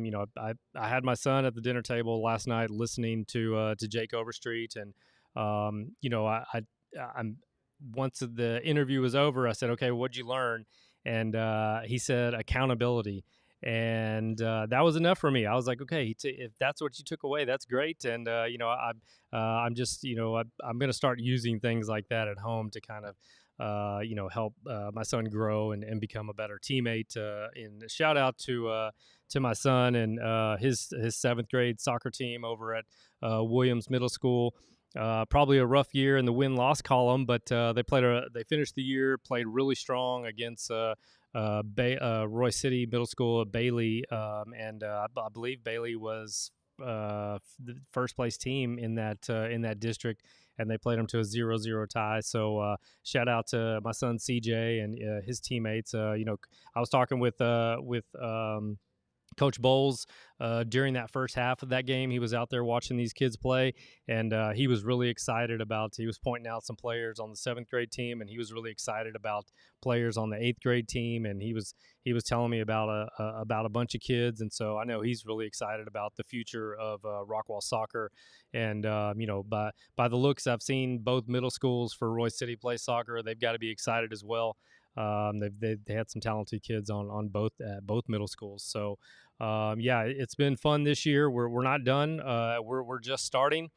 had my son at the dinner table last night listening to Jake Overstreet, and I'm once the interview was over, I said, "Okay, what'd you learn?" And he said accountability. And that was enough for me. I was like, okay, if that's what you took away, that's great. And I'm just, I'm going to start using things like that at home to kind of, help my son grow and become a better teammate. And shout out to my son and his 7th grade soccer team over at Williams Middle School. Probably a rough year in the win-loss column, but they finished the year, played really strong against Roy City Middle School at Bailey, and I believe Bailey was the first place team in that district, and they played them to a 0-0 tie. So shout out to my son CJ and his teammates. I was talking with Coach Bowles, during that first half of that game, he was out there watching these kids play, and he was really excited about. He was pointing out some players on the 7th grade team, and he was really excited about players on the 8th grade team, and he was telling me about a bunch of kids, and so I know he's really excited about the future of Rockwall soccer, and by the looks I've seen, both middle schools for Roy City play soccer. They've got to be excited as well. They had some talented kids on both middle schools. So it's been fun this year. We're not done. We're just starting.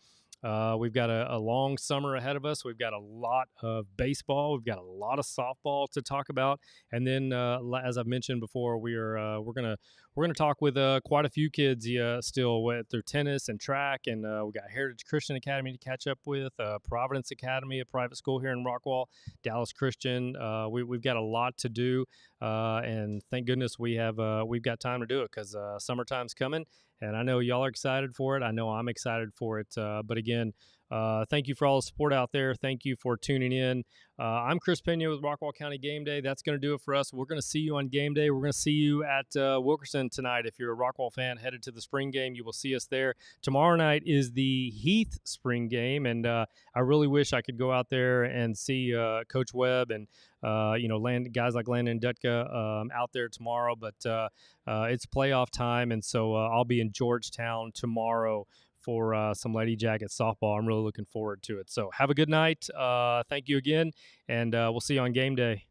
We've got a long summer ahead of us. We've got a lot of baseball. We've got a lot of softball to talk about, and then as I've mentioned before, we're gonna talk with quite a few kids still through tennis and track, and we got Heritage Christian Academy to catch up with, Providence Academy, a private school here in Rockwall, Dallas Christian. We've got a lot to do, and thank goodness we've got time to do it because summertime's coming. And I know y'all are excited for it. I know I'm excited for it. But again, thank you for all the support out there. Thank you for tuning in. I'm Chris Pena with Rockwall County Game Day. That's going to do it for us. We're going to see you on game day. We're going to see you at Wilkerson tonight. If you're a Rockwall fan headed to the spring game, you will see us there. Tomorrow night is the Heath spring game, and I really wish I could go out there and see Coach Webb and guys like Landon Dutka out there tomorrow. But it's playoff time, and so I'll be in Georgetown tomorrow for some Lady Jackets softball. I'm really looking forward to it. So have a good night. Thank you again, and we'll see you on game day.